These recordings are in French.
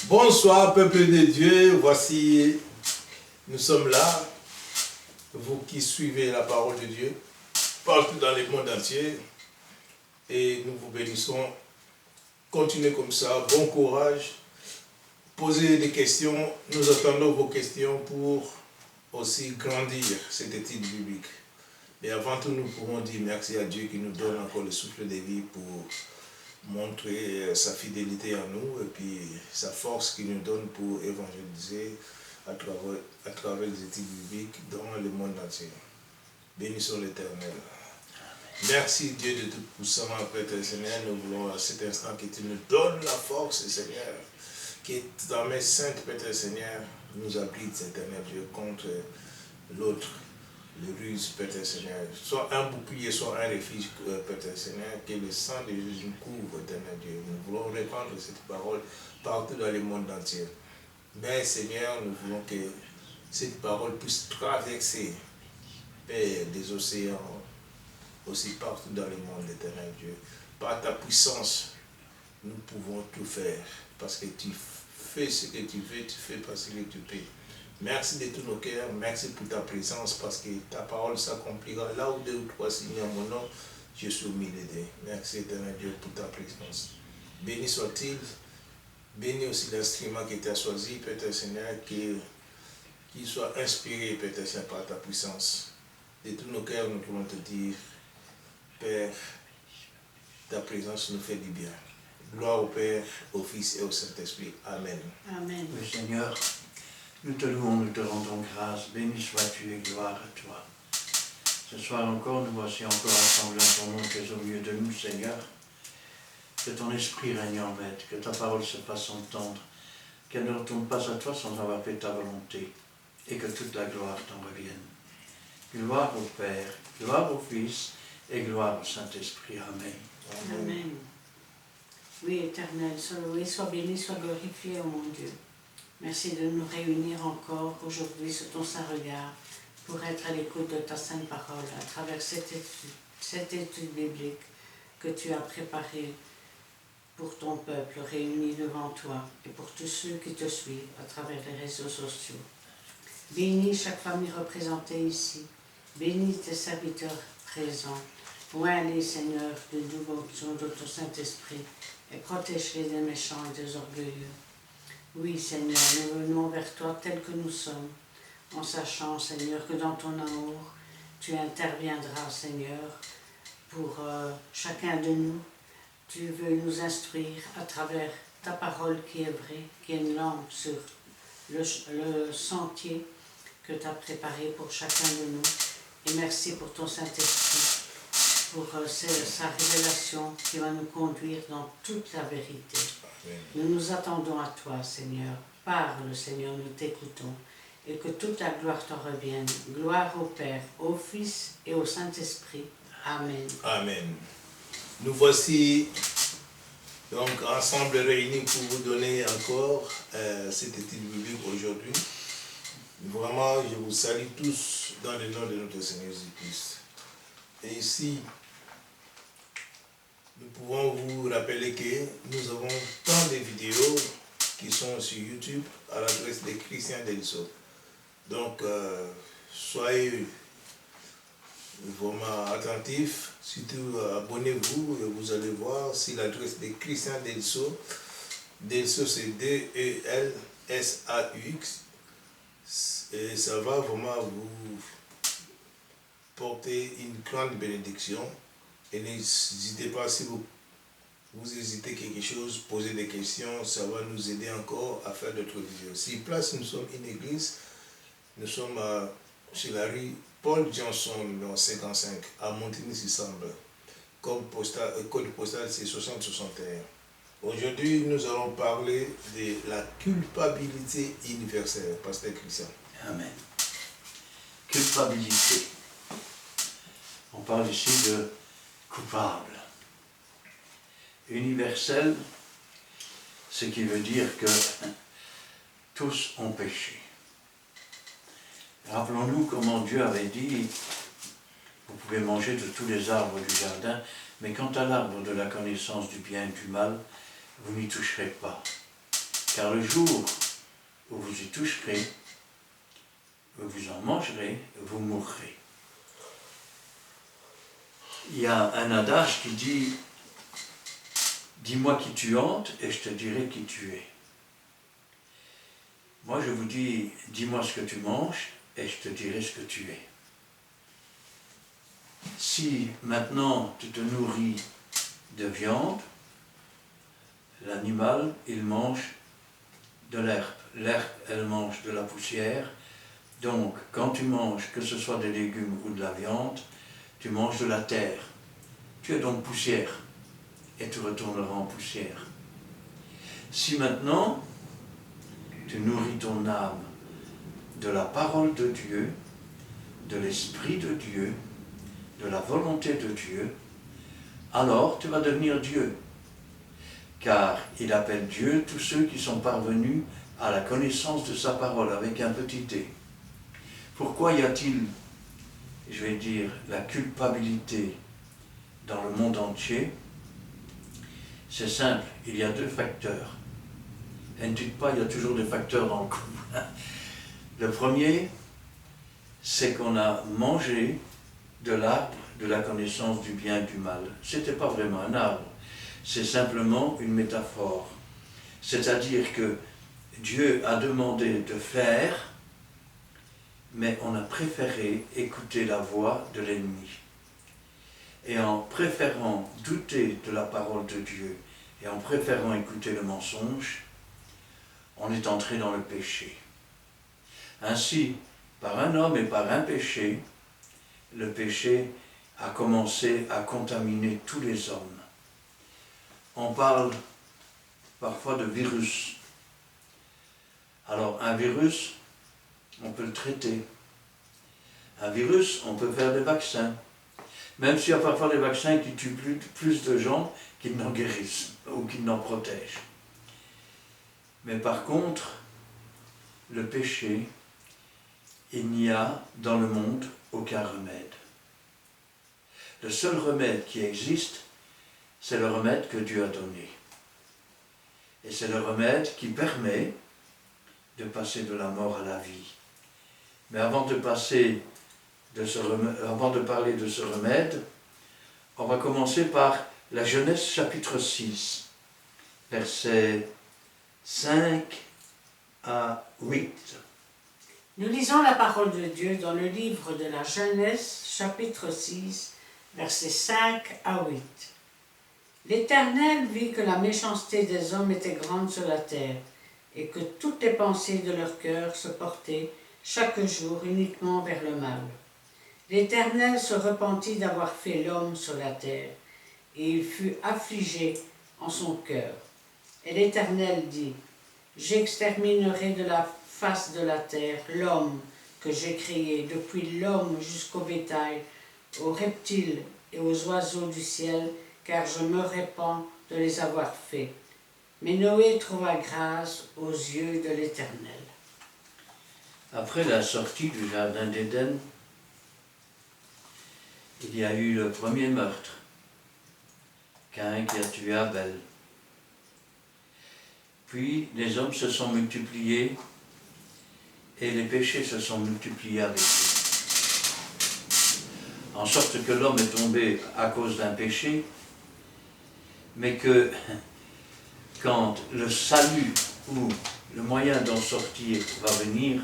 Bonsoir, peuple de Dieu. Voici, nous sommes là, vous qui suivez la parole de Dieu, partout dans le monde entier. Et nous vous bénissons. Continuez comme ça, bon courage. Posez des questions. Nous attendons vos questions pour aussi grandir cette étude biblique. Et avant tout, nous pouvons dire merci à Dieu qui nous donne encore le souffle de vie pour montrer sa fidélité à nous et puis sa force qu'il nous donne pour évangéliser à travers les études bibliques dans le monde entier. Bénissons l'Éternel. Merci Dieu de Tout-Puissant, Père Seigneur, nous voulons à cet instant que tu nous donnes la force, Seigneur, que ta main sainte, Père Seigneur, nous abrite, Éternel Dieu, contre l'autre, le ruse, Père Seigneur. Soit un bouclier, soit un refuge, Père Seigneur, que le sang de Jésus nous couvre, Éternel Dieu. Nous voulons répandre cette parole partout dans le monde entier. Mais Seigneur, nous voulons que cette parole puisse traverser, Père, des océans, aussi partout dans le monde, Éternel Dieu. Par ta puissance, nous pouvons tout faire, parce que tu fais ce que tu veux, tu fais parce que tu peux. Merci de tous nos cœurs, merci pour ta présence, parce que ta parole s'accomplira là où deux ou trois signent en mon nom, je suis au milieu d'eux. Merci Éternel Dieu pour ta présence. Béni soit-il, béni aussi l'instrument qui t'a choisi, Père Seigneur, qu'il soit inspiré, Père Seigneur, par ta puissance. De tous nos cœurs, nous pouvons te dire, Père, ta présence nous fait du bien. Gloire au Père, au Fils et au Saint-Esprit. Amen. Amen. Oui, Seigneur, nous te louons, nous te rendons grâce. Béni sois-tu et gloire à toi. Ce soir encore, nous voici encore assemblés en ton nom, tu es au milieu de nous, Seigneur. Que ton esprit règne en maître, que ta parole se fasse entendre, qu'elle ne retourne pas à toi sans avoir fait ta volonté, et que toute la gloire t'en revienne. Gloire au Père, gloire au Fils, et gloire au Saint-Esprit. Amen. Amen. Oui, Éternel, sois loué, sois béni, sois glorifié, ô mon Dieu. Merci de nous réunir encore aujourd'hui sous ton saint regard pour être à l'écoute de ta sainte parole à travers cette étude biblique que tu as préparée pour ton peuple réuni devant toi et pour tous ceux qui te suivent à travers les réseaux sociaux. Bénis chaque famille représentée ici. Bénis tes serviteurs présents. Oins-les, Seigneur, de l'onction de ton Saint-Esprit et protège-les des méchants et des orgueilleux. Oui, Seigneur, nous venons vers toi tels que nous sommes, en sachant, Seigneur, que dans ton amour, tu interviendras, Seigneur, pour chacun de nous. Tu veux nous instruire à travers ta parole qui est vraie, qui est une lampe sur le sentier que tu as préparé pour chacun de nous. Et merci pour ton Saint-Esprit, pour sa révélation qui va nous conduire dans toute la vérité. Amen. Nous nous attendons à toi, Seigneur. Parle, Seigneur, nous t'écoutons. Et que toute la gloire t'en revienne. Gloire au Père, au Fils et au Saint-Esprit. Amen. Amen. Nous voici donc ensemble réunis pour vous donner encore cette étude biblique aujourd'hui. Vraiment, je vous salue tous dans le nom de notre Seigneur Jésus-Christ. Et ici, nous pouvons vous rappeler que nous avons tant de vidéos qui sont sur YouTube à l'adresse de Christian Deliso. Donc, soyez vraiment attentifs, surtout abonnez-vous et vous allez voir si l'adresse de Christian Deliso. Deliso, c'est D-E-L-S-A-U-X. Et ça va vraiment vous porter une grande bénédiction. Et n'hésitez pas, si vous hésitez quelque chose, posez des questions, ça va nous aider encore à faire d'autres vidéos. Si place, nous sommes une église, nous sommes chez la rue Paul Johnson, numéro 55, à Montigny-sur-Sambre. Code postal, c'est 6061. Aujourd'hui, nous allons parler de la culpabilité universelle, Pasteur Christian. Amen. Culpabilité. On parle ici de coupable. Universel, ce qui veut dire que tous ont péché. Rappelons-nous comment Dieu avait dit, vous pouvez manger de tous les arbres du jardin, mais quant à l'arbre de la connaissance du bien et du mal, vous n'y toucherez pas, car le jour où vous y toucherez, vous en mangerez, vous mourrez. Il y a un adage qui dit « Dis-moi qui tu hantes et je te dirai qui tu es ». Moi je vous dis « Dis-moi ce que tu manges et je te dirai ce que tu es ». Si maintenant tu te nourris de viande, l'animal il mange de l'herbe. L'herbe elle mange de la poussière. Donc quand tu manges, que ce soit des légumes ou de la viande, tu manges de la terre. Tu es donc poussière et tu retourneras en poussière. Si maintenant tu nourris ton âme de la parole de Dieu, de l'Esprit de Dieu, de la volonté de Dieu, alors tu vas devenir Dieu. Car il appelle Dieu tous ceux qui sont parvenus à la connaissance de sa parole avec un petit t. Pourquoi y a-t-il, je vais dire, la culpabilité dans le monde entier? C'est simple, il y a deux facteurs. Et ne dites pas, il y a toujours des facteurs dans le couple. Le premier, c'est qu'on a mangé de l'arbre de la connaissance du bien et du mal. Ce n'était pas vraiment un arbre, c'est simplement une métaphore. C'est-à-dire que Dieu a demandé de faire, mais on a préféré écouter la voix de l'ennemi. Et en préférant douter de la parole de Dieu, et en préférant écouter le mensonge, on est entré dans le péché. Ainsi, par un homme et par un péché, le péché a commencé à contaminer tous les hommes. On parle parfois de virus. Alors un virus, on peut le traiter. Un virus, on peut faire des vaccins. Même s'il y a parfois des vaccins qui tuent plus de gens qu'ils n'en guérissent ou qu'ils n'en protègent. Mais par contre, le péché, il n'y a dans le monde aucun remède. Le seul remède qui existe, c'est le remède que Dieu a donné. Et c'est le remède qui permet de passer de la mort à la vie. Mais avant de parler de ce remède, on va commencer par la Genèse chapitre 6, versets 5 à 8. Nous lisons la parole de Dieu dans le livre de la Genèse, chapitre 6, versets 5 à 8. L'Éternel vit que la méchanceté des hommes était grande sur la terre, et que toutes les pensées de leur cœur se portaient chaque jour uniquement vers le mal. L'Éternel se repentit d'avoir fait l'homme sur la terre, et il fut affligé en son cœur. Et l'Éternel dit, « J'exterminerai de la face de la terre l'homme que j'ai créé, depuis l'homme jusqu'au bétail, aux reptiles et aux oiseaux du ciel, car je me répands de les avoir faits. » Mais Noé trouva grâce aux yeux de l'Éternel. Après la sortie du jardin d'Éden, il y a eu le premier meurtre, Caïn qui a tué Abel. Puis les hommes se sont multipliés et les péchés se sont multipliés avec eux. En sorte que l'homme est tombé à cause d'un péché, mais que quand le salut ou le moyen d'en sortir va venir,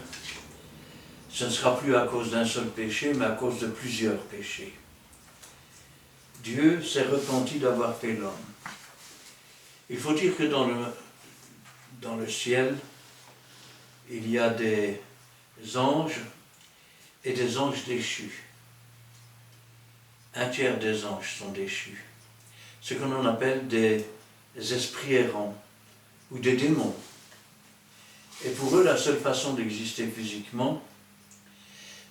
ce ne sera plus à cause d'un seul péché, mais à cause de plusieurs péchés. Dieu s'est repenti d'avoir fait l'homme. Il faut dire que dans le ciel, il y a des anges et des anges déchus. Un tiers des anges sont déchus. Ce que l'on appelle des esprits errants ou des démons. Et pour eux, la seule façon d'exister physiquement,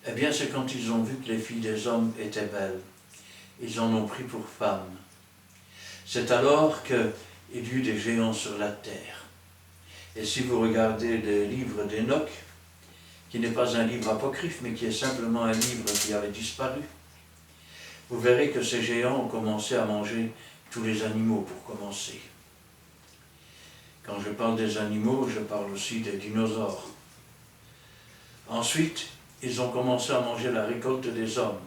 eh bien, c'est quand ils ont vu que les filles des hommes étaient belles. Ils en ont pris pour femmes. C'est alors qu'il y eut des géants sur la terre. Et si vous regardez le livre d'Enoch, qui n'est pas un livre apocryphe, mais qui est simplement un livre qui avait disparu, vous verrez que ces géants ont commencé à manger tous les animaux pour commencer. Quand je parle des animaux, je parle aussi des dinosaures. Ensuite, ils ont commencé à manger la récolte des hommes.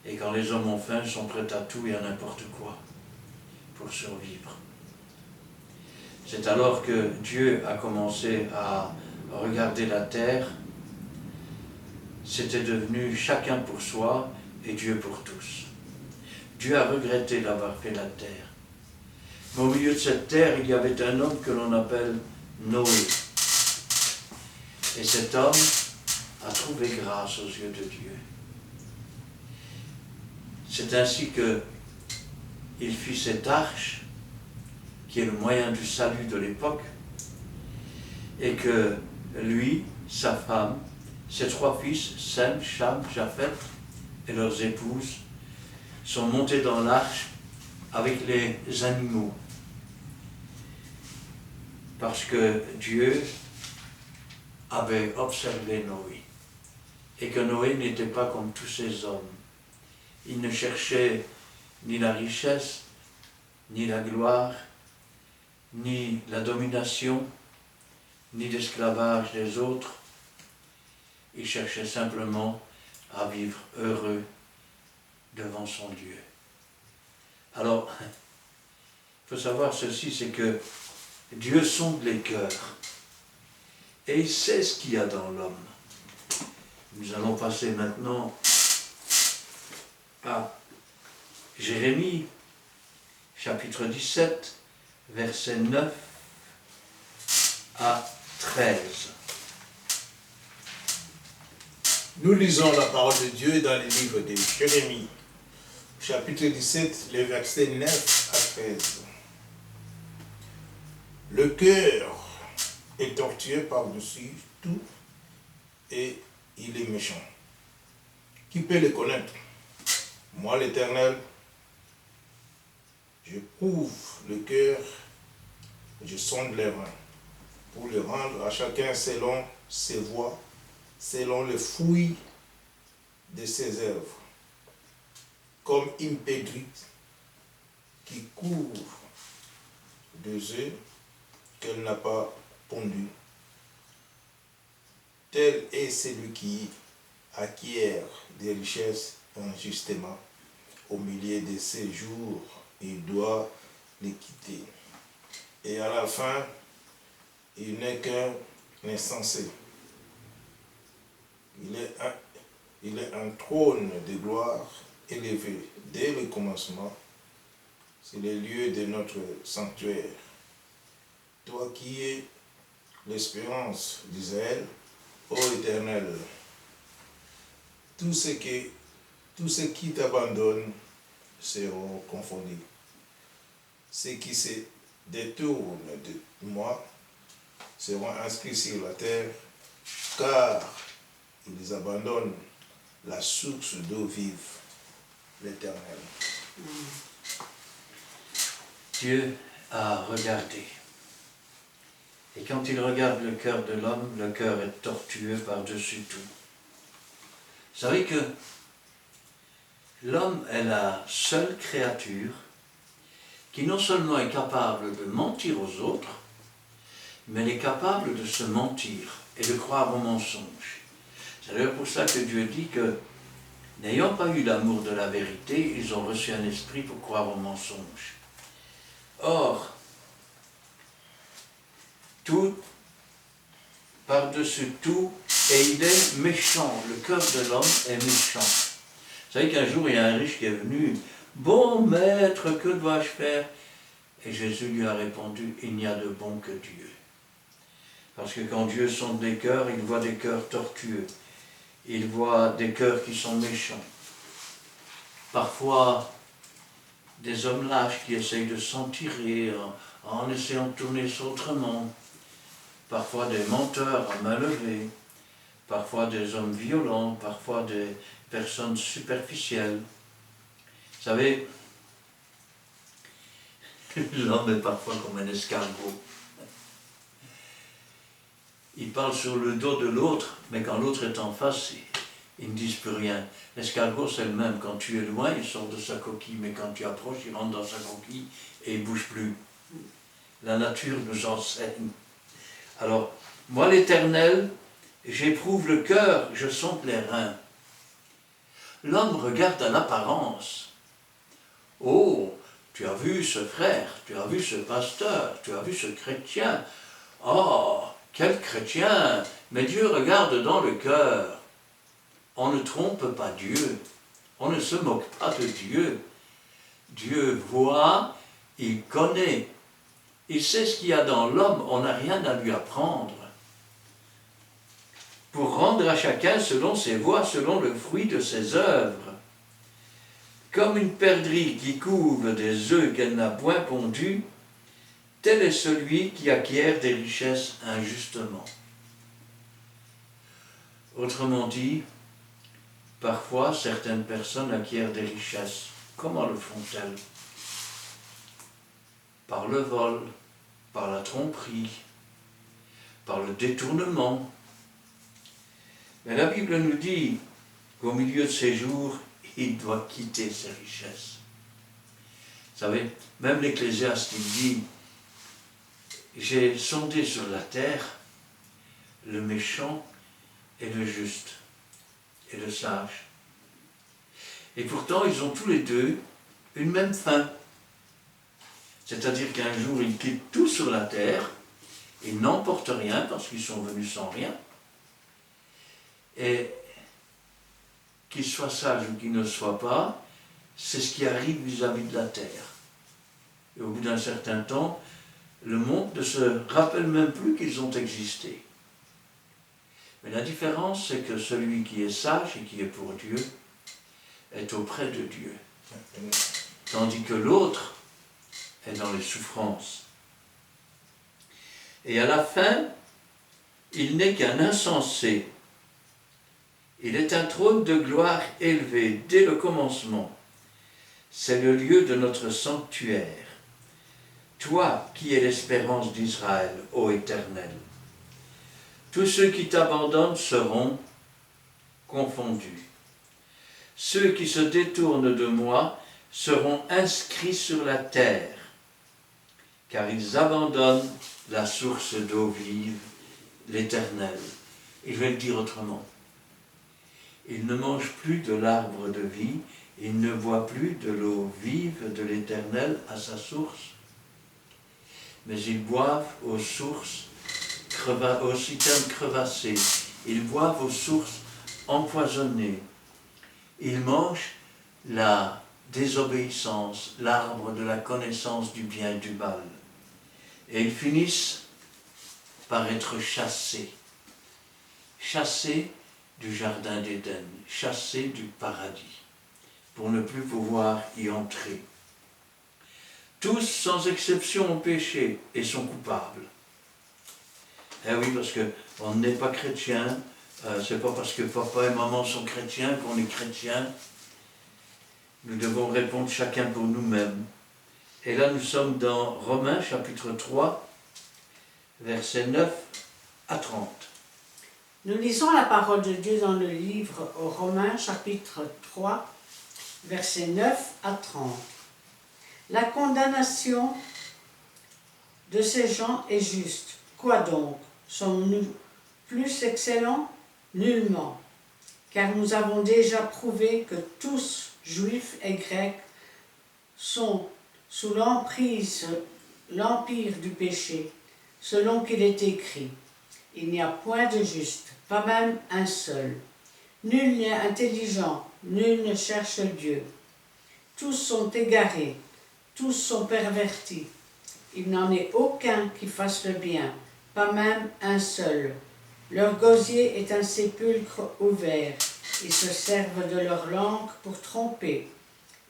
Et quand les hommes ont faim, ils sont prêts à tout et à n'importe quoi pour survivre. C'est alors que Dieu a commencé à regarder la terre. C'était devenu chacun pour soi et Dieu pour tous. Dieu a regretté d'avoir fait la terre. Mais au milieu de cette terre, il y avait un homme que l'on appelle Noé. Et cet homme a trouvé grâce aux yeux de Dieu. C'est ainsi qu'il fit cette arche, qui est le moyen du salut de l'époque, et que lui, sa femme, ses 3 fils, Sem, Cham, Japheth, et leurs épouses, sont montés dans l'arche avec les animaux. Parce que Dieu avait observé Noé, et que Noé n'était pas comme tous ces hommes. Il ne cherchait ni la richesse, ni la gloire, ni la domination, ni l'esclavage des autres. Il cherchait simplement à vivre heureux devant son Dieu. Alors, il faut savoir ceci, c'est que Dieu sonde les cœurs et il sait ce qu'il y a dans l'homme. Nous allons passer maintenant à Jérémie, chapitre 17, versets 9 à 13. Nous lisons la parole de Dieu dans le livre de Jérémie, chapitre 17, les versets 9 à 13. Le cœur est tortueux par-dessus tout et il est méchant. Qui peut le connaître? Moi, l'Éternel, je prouve le cœur, je sonde les reins, pour le rendre à chacun selon ses voies, selon le fruit de ses œuvres, comme une pédrite qui couvre deux œufs qu'elle n'a pas pondus. Tel est celui qui acquiert des richesses injustement au milieu de ses jours, il doit les quitter. Et à la fin, il n'est qu'un insensé. Il est un trône de gloire élevé dès le commencement. C'est le lieu de notre sanctuaire. Toi qui es l'espérance d'Israël, ô Éternel, tous ceux qui t'abandonnent seront confondus. Ceux qui se détournent de moi seront inscrits sur la terre, car ils abandonnent la source d'eau vive, l'Éternel. Dieu a regardé. Et quand il regarde le cœur de l'homme, le cœur est tortueux par-dessus tout. Vous savez que l'homme est la seule créature qui non seulement est capable de mentir aux autres, mais elle est capable de se mentir et de croire au mensonge. C'est d'ailleurs pour ça que Dieu dit que, n'ayant pas eu l'amour de la vérité, ils ont reçu un esprit pour croire au mensonge. Or, tout, par-dessus tout, et il est méchant. Le cœur de l'homme est méchant. Vous savez qu'un jour, il y a un riche qui est venu. « Bon maître, que dois-je faire ?» Et Jésus lui a répondu, « Il n'y a de bon que Dieu. » Parce que quand Dieu sonde les cœurs, il voit des cœurs tortueux. Il voit des cœurs qui sont méchants. Parfois, des hommes lâches qui essayent de s'en tirer en essayant de tourner ça autrement. Parfois des menteurs à main levée. Parfois des hommes violents. Parfois des personnes superficielles. Vous savez, l'homme est parfois comme un escargot. Il parle sur le dos de l'autre, mais quand l'autre est en face, ils ne disent plus rien. L'escargot, c'est le même. Quand tu es loin, il sort de sa coquille, mais quand tu approches, il rentre dans sa coquille et il ne bouge plus. La nature nous enseigne. Alors, moi l'Éternel, j'éprouve le cœur, je sonde les reins. L'homme regarde à l'apparence. Oh, tu as vu ce frère, tu as vu ce pasteur, tu as vu ce chrétien. Oh, quel chrétien! Mais Dieu regarde dans le cœur. On ne trompe pas Dieu. On ne se moque pas de Dieu. Dieu voit, il connaît. Il sait ce qu'il y a dans l'homme, on n'a rien à lui apprendre. Pour rendre à chacun selon ses voies, selon le fruit de ses œuvres. Comme une perdrix qui couve des œufs qu'elle n'a point pondus, tel est celui qui acquiert des richesses injustement. Autrement dit, parfois certaines personnes acquièrent des richesses. Comment le font-elles? Par le vol, par la tromperie, par le détournement. Mais la Bible nous dit qu'au milieu de ses jours, il doit quitter ses richesses. Vous savez, même l'Ecclésiaste, il dit, j'ai sondé sur la terre le méchant et le juste et le sage. Et pourtant, ils ont tous les deux une même fin. C'est-à-dire qu'un jour, ils quittent tout sur la terre, ils n'emportent rien parce qu'ils sont venus sans rien. Et qu'ils soient sages ou qu'ils ne le soient pas, c'est ce qui arrive vis-à-vis de la terre. Et au bout d'un certain temps, le monde ne se rappelle même plus qu'ils ont existé. Mais la différence, c'est que celui qui est sage et qui est pour Dieu est auprès de Dieu. Tandis que l'autre est dans les souffrances. Et à la fin, il n'est qu'un insensé. Il est un trône de gloire élevé dès le commencement. C'est le lieu de notre sanctuaire. Toi qui es l'espérance d'Israël, ô Éternel. Tous ceux qui t'abandonnent seront confondus. Ceux qui se détournent de moi seront inscrits sur la terre, car ils abandonnent la source d'eau vive, l'Éternel. Et je vais le dire autrement. Ils ne mangent plus de l'arbre de vie, ils ne boivent plus de l'eau vive de l'Éternel à sa source, mais ils boivent aux sources, aux citernes crevassées, ils boivent aux sources empoisonnées, ils mangent la désobéissance, l'arbre de la connaissance du bien et du mal, et ils finissent par être chassés du jardin d'Éden, chassés du paradis, pour ne plus pouvoir y entrer. Tous, sans exception, ont péché et sont coupables. Eh oui, parce qu'on n'est pas chrétien, c'est pas parce que papa et maman sont chrétiens qu'on est chrétien. Nous devons répondre chacun pour nous-mêmes. Et là, nous sommes dans Romains, chapitre 3, versets 9 à 30. Nous lisons la parole de Dieu dans le livre aux Romains, chapitre 3, versets 9 à 30. La condamnation de ces gens est juste. Quoi donc? Sommes-nous plus excellents? Nullement. Car nous avons déjà prouvé que tous, juifs et grecs, sont sous l'empire du péché, selon qu'il est écrit. Il n'y a point de juste, pas même un seul. Nul n'est intelligent, nul ne cherche Dieu. Tous sont égarés, tous sont pervertis. Il n'en est aucun qui fasse le bien, pas même un seul. Leur gosier est un sépulcre ouvert. Ils se servent de leur langue pour tromper.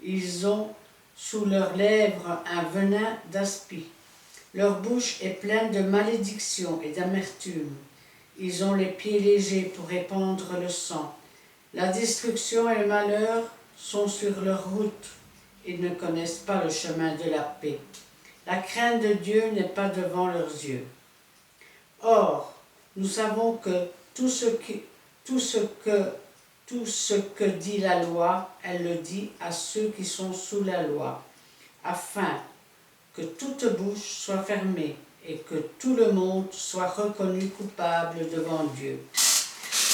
Ils ont sous leurs lèvres un venin d'aspi. Leur bouche est pleine de malédiction et d'amertume. Ils ont les pieds légers pour répandre le sang. La destruction et le malheur sont sur leur route. Ils ne connaissent pas le chemin de la paix. La crainte de Dieu n'est pas devant leurs yeux. Or, nous savons que tout ce que dit la loi, elle le dit à ceux qui sont sous la loi, afin que toute bouche soit fermée et que tout le monde soit reconnu coupable devant Dieu.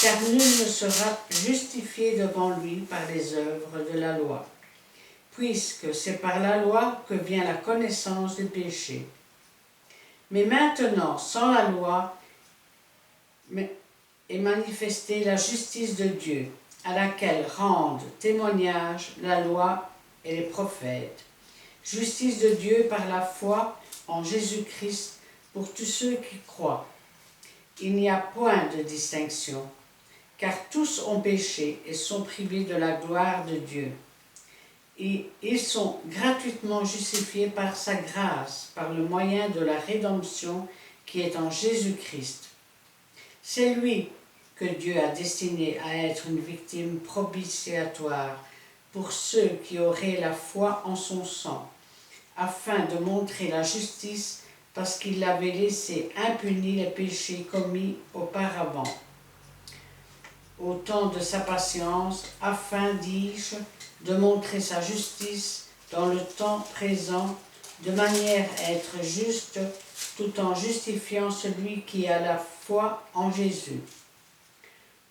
Car nul ne sera justifié devant lui par les œuvres de la loi, puisque c'est par la loi que vient la connaissance du péché. Mais maintenant, sans la loi, est manifestée la justice de Dieu, à laquelle rendent témoignage la loi et les prophètes. Justice de Dieu par la foi en Jésus-Christ pour tous ceux qui croient. Il n'y a point de distinction, car tous ont péché et sont privés de la gloire de Dieu. Et ils sont gratuitement justifiés par sa grâce, par le moyen de la rédemption qui est en Jésus-Christ. C'est lui que Dieu a destiné à être une victime propitiatoire pour ceux qui auraient la foi en son sang, afin de montrer la justice parce qu'il avait laissé impunis les péchés commis auparavant. Au temps de sa patience, afin, dis-je, de montrer sa justice dans le temps présent, de manière à être juste, tout en justifiant celui qui a la foi en Jésus.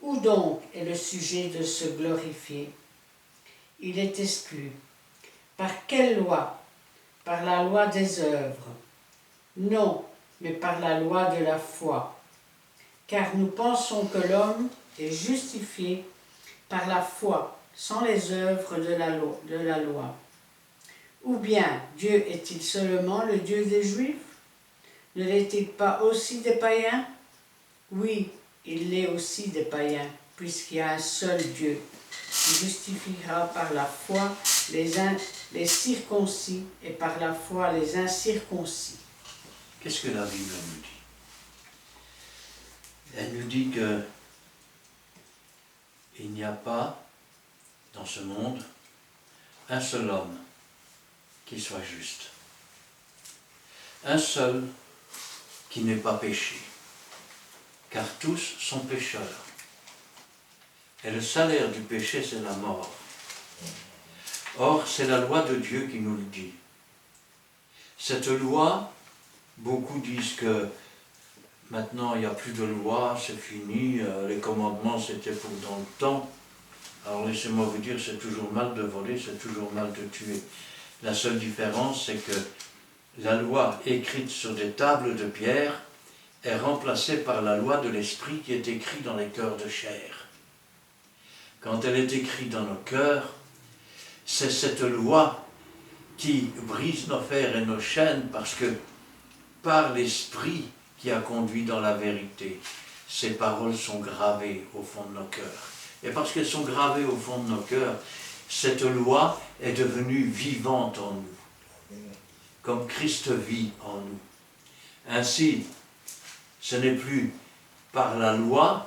Où donc est le sujet de se glorifier? Il est exclu. Par quelle loi? Par la loi des œuvres? Non, mais par la loi de la foi. Car nous pensons que l'homme est justifié par la foi, sans les œuvres de la loi. Ou bien Dieu est-il seulement le Dieu des Juifs? Ne l'est-il pas aussi des païens? Oui, il l'est aussi des païens, puisqu'il y a un seul Dieu, qui justifiera par la foi les circoncis et par la foi les incirconcis. Qu'est-ce que la Bible nous dit? Elle nous dit que il n'y a pas dans ce monde un seul homme qui soit juste. Un seul qui n'ait pas péché. Car tous sont pécheurs. Et le salaire du péché, c'est la mort. Or, c'est la loi de Dieu qui nous le dit. Cette loi, beaucoup disent que maintenant il n'y a plus de loi, c'est fini, les commandements c'était pour dans le temps. Alors laissez-moi vous dire, c'est toujours mal de voler, c'est toujours mal de tuer. La seule différence, c'est que la loi écrite sur des tables de pierre est remplacée par la loi de l'esprit qui est écrite dans les cœurs de chair. Quand elle est écrite dans nos cœurs, c'est cette loi qui brise nos fers et nos chaînes parce que par l'esprit qui a conduit dans la vérité, ces paroles sont gravées au fond de nos cœurs. Et parce qu'elles sont gravées au fond de nos cœurs, cette loi est devenue vivante en nous, comme Christ vit en nous. Ainsi, ce n'est plus par la loi,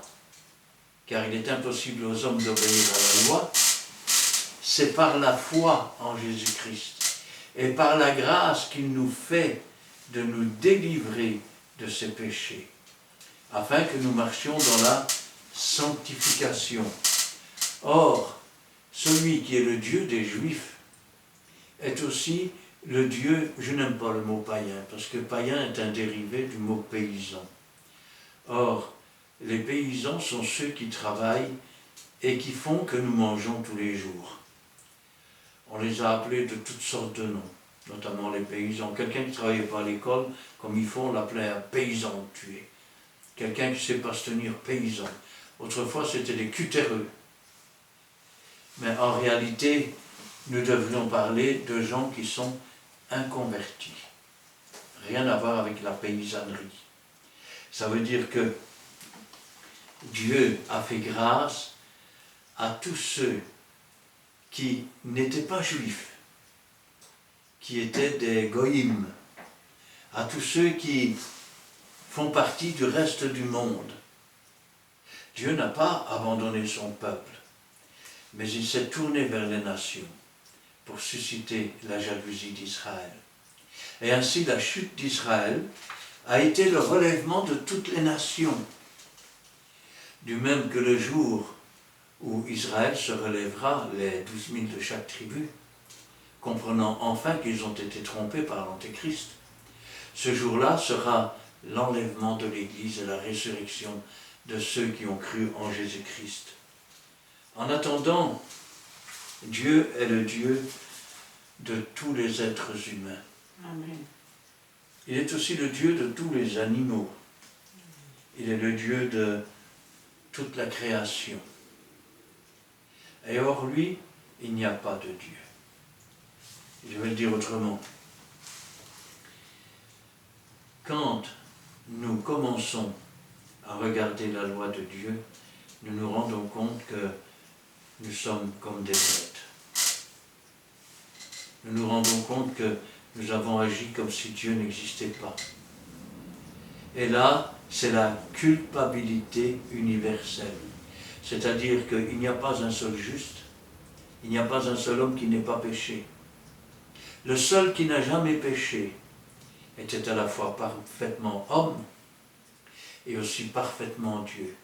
car il est impossible aux hommes d'obéir à la loi, c'est par la foi en Jésus-Christ et par la grâce qu'il nous fait de nous délivrer de ses péchés, afin que nous marchions dans la sanctification. Or, celui qui est le Dieu des Juifs est aussi le Dieu, je n'aime pas le mot païen, parce que païen est un dérivé du mot paysan. Or, les paysans sont ceux qui travaillent et qui font que nous mangeons tous les jours. On les a appelés de toutes sortes de noms, notamment les paysans. Quelqu'un qui ne travaillait pas à l'école, comme il faut, on l'appelait un paysan tué. Quelqu'un qui ne sait pas se tenir, paysan. Autrefois, c'était des cutéreux. Mais en réalité, nous devrions parler de gens qui sont inconvertis. Rien à voir avec la paysannerie. Ça veut dire que Dieu a fait grâce à tous ceux qui n'étaient pas juifs, qui étaient des goïms, à tous ceux qui font partie du reste du monde. Dieu n'a pas abandonné son peuple, mais il s'est tourné vers les nations pour susciter la jalousie d'Israël. Et ainsi la chute d'Israël a été le relèvement de toutes les nations, du même que le jour où Israël se relèvera, les 12 000 de chaque tribu, comprenant enfin qu'ils ont été trompés par l'Antéchrist. Ce jour-là sera l'enlèvement de l'Église et la résurrection de ceux qui ont cru en Jésus-Christ. En attendant, Dieu est le Dieu de tous les êtres humains. Amen. Il est aussi le Dieu de tous les animaux. Il est le Dieu de toute la création. Et hors lui, il n'y a pas de Dieu. Je vais le dire autrement. Quand nous commençons à regarder la loi de Dieu, nous nous rendons compte que nous sommes comme des bêtes. Nous nous rendons compte que nous avons agi comme si Dieu n'existait pas. Et là, c'est la culpabilité universelle. C'est-à-dire qu'il n'y a pas un seul juste, il n'y a pas un seul homme qui n'ait pas péché. Le seul qui n'a jamais péché était à la fois parfaitement homme et aussi parfaitement Dieu.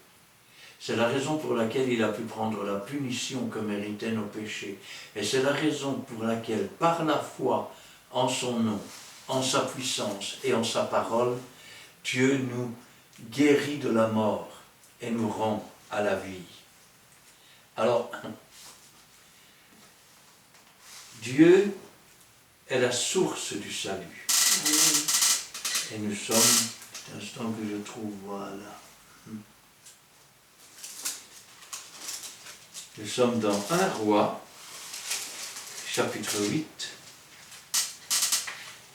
C'est la raison pour laquelle il a pu prendre la punition que méritaient nos péchés. Et c'est la raison pour laquelle, par la foi en son nom, en sa puissance et en sa parole, Dieu nous guérit de la mort et nous rend à la vie. Alors, Dieu est la source du salut. Et nous sommes, un instant que je trouve, voilà. Nous sommes dans 1 Roi, chapitre 8,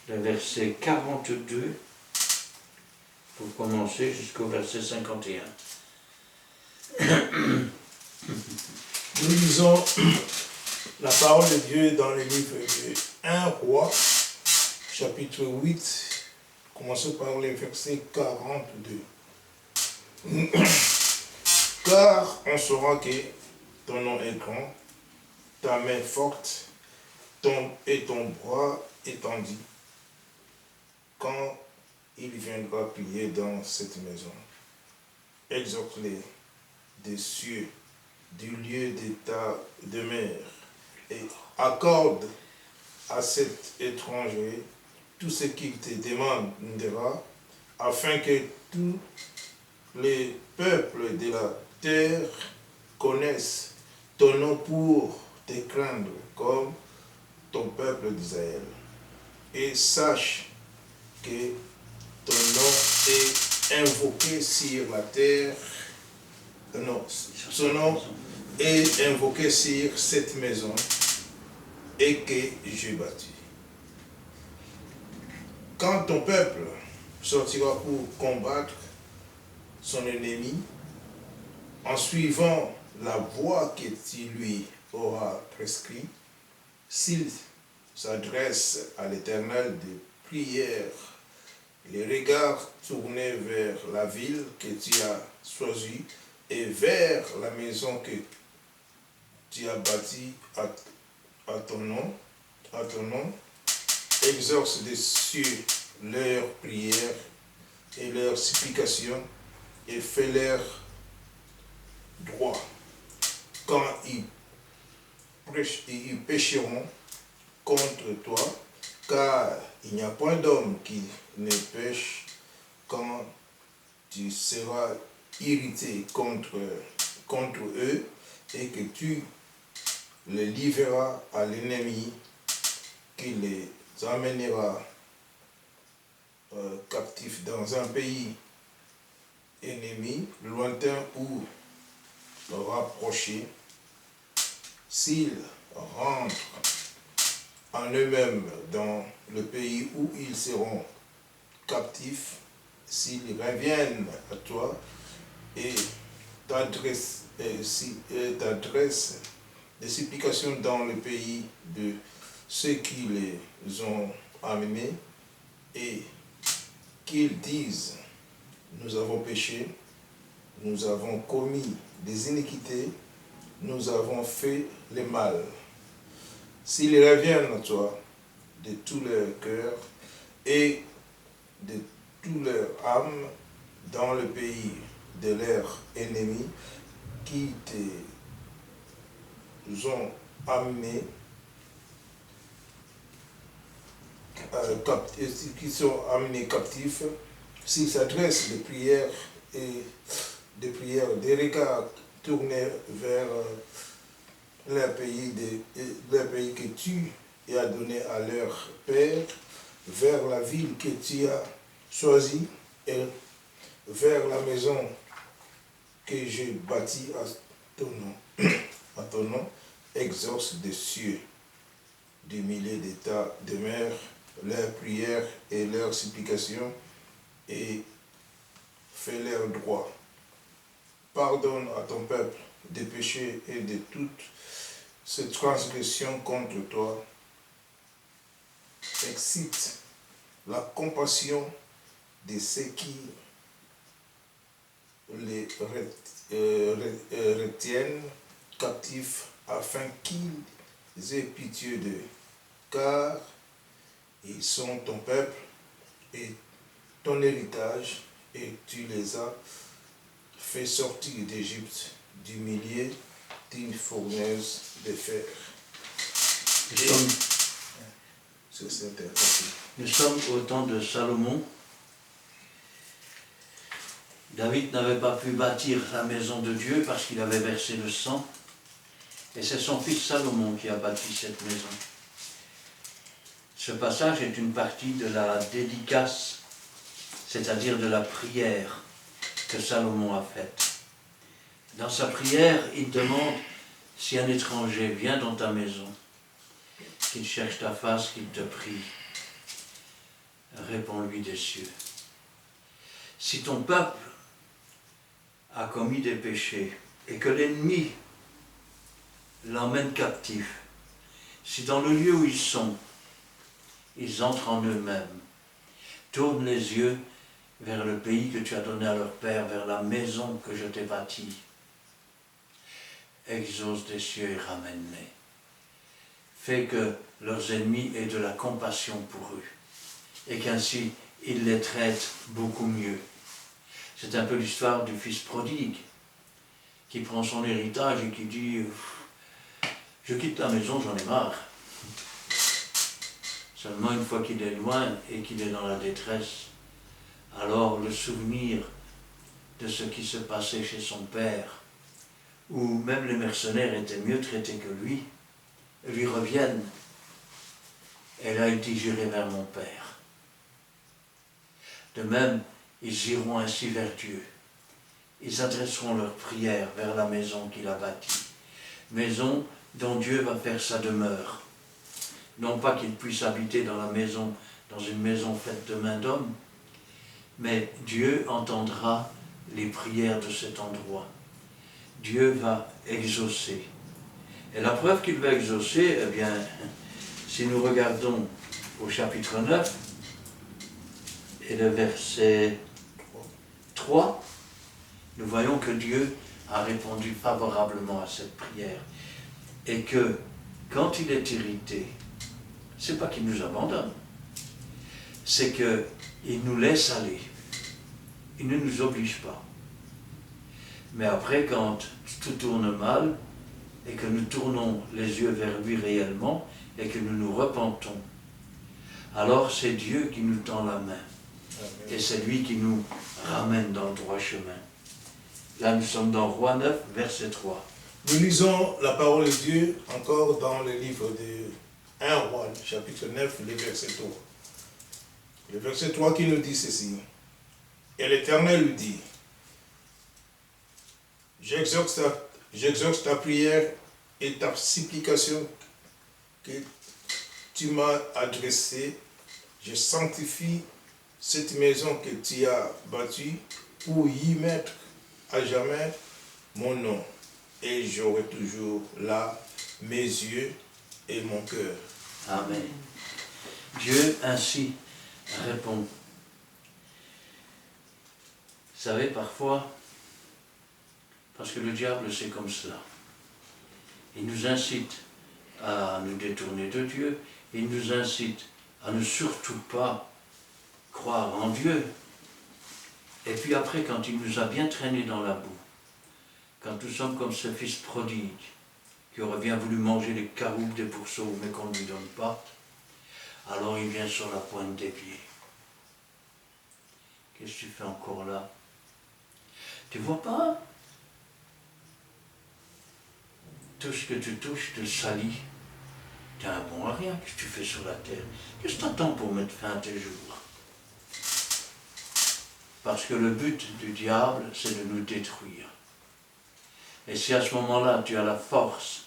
le verset 42, pour commencer jusqu'au verset 51. Nous lisons la parole de Dieu dans le livre de 1 Roi, chapitre 8, commençons par le verset 42. Car on saura que ton nom est grand, ta main forte, ton bras étendu, quand il viendra prier dans cette maison. Exhorte-les des cieux, du lieu de ta demeure, et accorde à cet étranger tout ce qu'il te demandera, afin que tous les peuples de la terre connaissent ton nom pour te craindre comme ton peuple d'Israël, et sache que ton nom est invoqué sur la terre, son nom est invoqué sur cette maison, et que j'ai bâti. Quand ton peuple sortira pour combattre son ennemi, en suivant la voie que tu lui auras prescrite, s'il s'adresse à l'Éternel de prière, les regards tournés vers la ville que tu as choisie et vers la maison que tu as bâtie à ton nom, exauce des cieux leurs prières et leurs supplications et fais-leur droit. Quand ils pécheront contre toi, car il n'y a point d'homme qui ne pêche quand tu seras irrité contre eux et que tu les livreras à l'ennemi qui les amènera captifs dans un pays ennemi, lointain ou rapproché. S'ils rentrent en eux-mêmes dans le pays où ils seront captifs, s'ils reviennent à toi et t'adressent des supplications dans le pays de ceux qui les ont amenés et qu'ils disent: nous avons péché, nous avons commis des iniquités, nous avons fait le mal. S'ils reviennent à toi de tout leur cœur et de toute leur âme dans le pays de leurs ennemis qui te ont amenés qui sont amenés captifs, s'ils s'adressent des prières, des regards tournés vers leur pays que tu as donné à leur père, vers la ville que tu as choisie et vers la maison que j'ai bâtie à ton nom, exauce des cieux, du milieu d'État demeure leurs prières et leurs supplications et fais leur droit. Pardonne à ton peuple des péchés et de toutes ces transgressions contre toi. Excite la compassion de ceux qui les retiennent captifs afin qu'ils aient pitié d'eux, car ils sont ton peuple et ton héritage, et tu les as fait sortir d'Égypte du milieu d'une fournaise de fer. Nous sommes au temps de Salomon. David n'avait pas pu bâtir la maison de Dieu parce qu'il avait versé le sang. Et c'est son fils Salomon qui a bâti cette maison. Ce passage est une partie de la dédicace, c'est-à-dire de la prière que Salomon a faite. Dans sa prière, il demande si un étranger vient dans ta maison, qu'il cherche ta face, qu'il te prie, réponds-lui des cieux. Si ton peuple a commis des péchés et que l'ennemi l'emmène captif, si dans le lieu où ils sont, ils entrent en eux-mêmes, tourne les yeux vers le pays que tu as donné à leur père, vers la maison que je t'ai bâtie, exauce des cieux et ramène-les. Fais que leurs ennemis aient de la compassion pour eux et qu'ainsi ils les traitent beaucoup mieux. C'est un peu l'histoire du fils prodigue qui prend son héritage et qui dit « Je quitte la maison, j'en ai marre ». Seulement une fois qu'il est loin et qu'il est dans la détresse, alors le souvenir de ce qui se passait chez son père, où même les mercenaires étaient mieux traités que lui reviennent. Et là, il dit « J'irai vers mon père ». De même, ils iront ainsi vers Dieu. Ils adresseront leurs prières vers la maison qu'il a bâtie. Maison dont Dieu va faire sa demeure. Non pas qu'il puisse habiter dans une maison faite de main d'homme, mais Dieu entendra les prières de cet endroit. Dieu va exaucer. Et la preuve qu'il va exaucer, eh bien, si nous regardons au chapitre 9 et le verset 3, nous voyons que Dieu a répondu favorablement à cette prière. Et que quand il est irrité, c'est pas qu'il nous abandonne, c'est qu'il nous laisse aller. Il ne nous oblige pas. Mais après, quand tout tourne mal, et que nous tournons les yeux vers lui réellement, et que nous nous repentons, alors c'est Dieu qui nous tend la main. Amen. Et c'est lui qui nous ramène dans le droit chemin. Là, nous sommes dans Rois 9, verset 3. Nous lisons la parole de Dieu encore dans le livre de 1 Roi, chapitre 9, le verset 3. Le verset 3 qui nous dit ceci. Et l'Éternel lui dit, j'exauce ta prière et ta supplication que tu m'as adressée. Je sanctifie cette maison que tu as bâtie pour y mettre à jamais mon nom. Et j'aurai toujours là mes yeux et mon cœur. Amen. Dieu ainsi répond. Vous savez, parfois, parce que le diable c'est comme cela, il nous incite à nous détourner de Dieu, il nous incite à ne surtout pas croire en Dieu. Et puis après, quand il nous a bien traînés dans la boue, quand nous sommes comme ce fils prodigue, qui aurait bien voulu manger les caroubes des pourceaux, mais qu'on ne lui donne pas, alors il vient sur la pointe des pieds. Qu'est-ce que tu fais encore là? Tu vois pas? Tout ce que tu touches te salit. T'es un bon à rien. Qu'est-ce que tu fais sur la terre? Qu'est-ce que tu attends pour mettre fin à tes jours? Parce que le but du diable, c'est de nous détruire. Et si à ce moment-là, tu as la force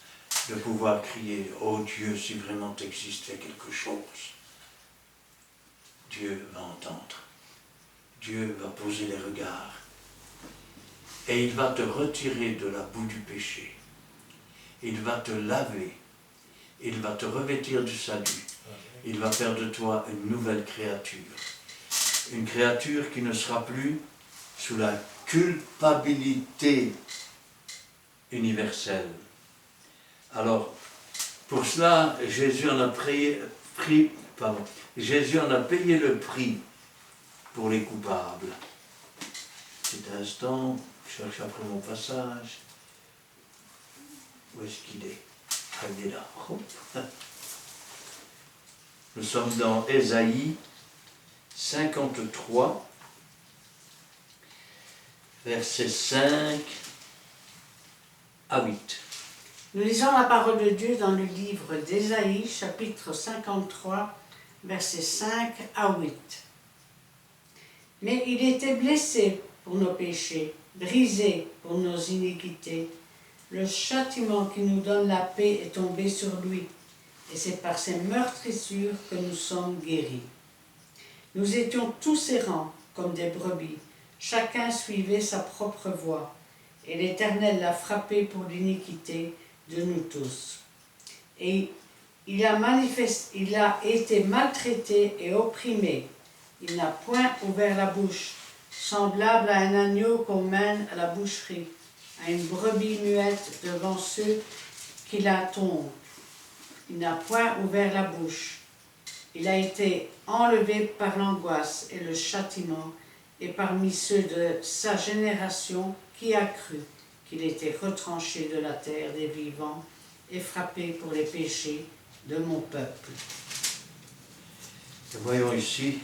de pouvoir crier, oh Dieu, si vraiment t'existais quelque chose, Dieu va entendre. Dieu va poser les regards. Et il va te retirer de la boue du péché. Il va te laver. Il va te revêtir du salut. Il va faire de toi une nouvelle créature. Une créature qui ne sera plus sous la culpabilité universelle. Alors, pour cela, Jésus en a Jésus en a payé le prix pour les coupables. Petit instant, je cherche après mon passage. Où est-ce qu'il est? Ah, il est là. Hop. Nous sommes dans Ésaïe 53, versets 5 à 8. Nous lisons la parole de Dieu dans le livre d'Ésaïe, chapitre 53, versets 5 à 8. Mais il était blessé pour nos péchés, brisé pour nos iniquités. Le châtiment qui nous donne la paix est tombé sur lui, et c'est par ses meurtrissures que nous sommes guéris. Nous étions tous errants comme des brebis, chacun suivait sa propre voie, et l'Éternel l'a frappé pour l'iniquité de nous tous. Et il a été maltraité et opprimé. Il n'a point ouvert la bouche, semblable à un agneau qu'on mène à la boucherie, à une brebis muette devant ceux qui la tombent. Il n'a point ouvert la bouche. Il a été enlevé par l'angoisse et le châtiment, et parmi ceux de sa génération qui a cru qu'il était retranché de la terre des vivants et frappé pour les péchés de mon peuple. Nous voyons ici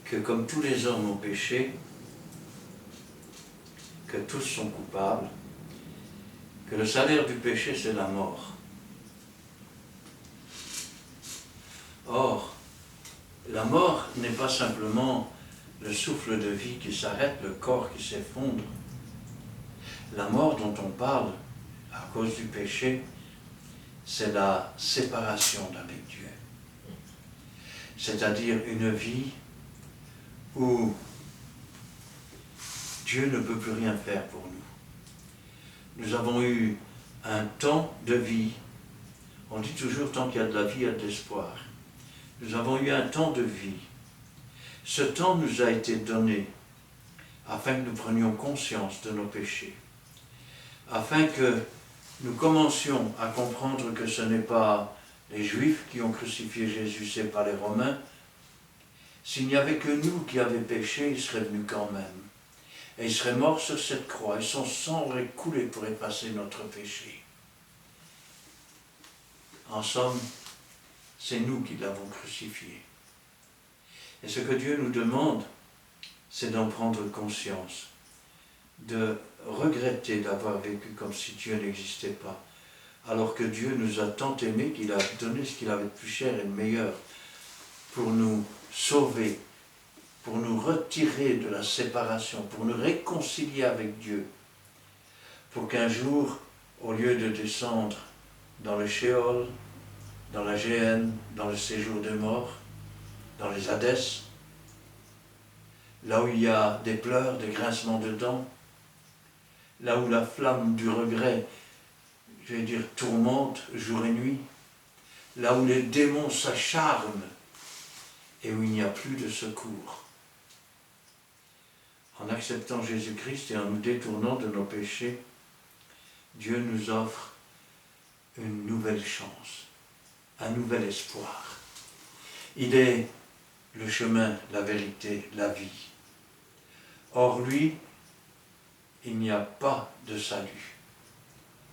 que comme tous les hommes ont péché, que tous sont coupables, que le salaire du péché c'est la mort. Or, la mort n'est pas simplement le souffle de vie qui s'arrête, le corps qui s'effondre. La mort dont on parle à cause du péché, c'est la séparation d'avec Dieu. C'est-à-dire une vie où Dieu ne peut plus rien faire pour nous. Nous avons eu un temps de vie. On dit toujours, tant qu'il y a de la vie, il y a de l'espoir. Nous avons eu un temps de vie. Ce temps nous a été donné afin que nous prenions conscience de nos péchés, afin que nous commencions à comprendre que ce n'est pas les Juifs qui ont crucifié Jésus, ce n'est pas les Romains. S'il n'y avait que nous qui avions péché, il serait venu quand même. Et il serait mort sur cette croix, et son sang aurait coulé pour effacer notre péché. En somme, c'est nous qui l'avons crucifié. Et ce que Dieu nous demande, c'est d'en prendre conscience, de regretter d'avoir vécu comme si Dieu n'existait pas, alors que Dieu nous a tant aimés qu'il a donné ce qu'il avait de plus cher et de meilleur pour nous sauver, pour nous retirer de la séparation, pour nous réconcilier avec Dieu, pour qu'un jour, au lieu de descendre dans le Sheol, dans la Géhenne, dans le séjour des morts, dans les Hadès, là où il y a des pleurs, des grincements de dents, là où la flamme du regret, je vais dire, tourmente jour et nuit, là où les démons s'acharnent et où il n'y a plus de secours. En acceptant Jésus-Christ et en nous détournant de nos péchés, Dieu nous offre une nouvelle chance, un nouvel espoir. Il est le chemin, la vérité, la vie. Hors lui, il n'y a pas de salut.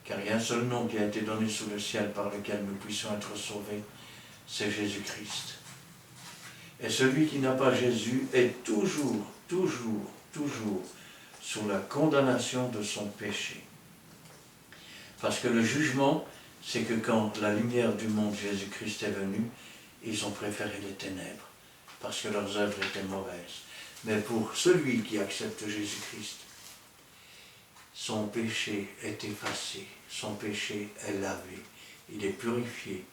Car il y a un seul nom qui a été donné sous le ciel par lequel nous puissions être sauvés, c'est Jésus-Christ. Et celui qui n'a pas Jésus est toujours sous la condamnation de son péché. Parce que le jugement, c'est que quand la lumière du monde, Jésus-Christ, est venue, ils ont préféré les ténèbres, parce que leurs œuvres étaient mauvaises. Mais pour celui qui accepte Jésus-Christ, son péché est effacé, son péché est lavé, il est purifié,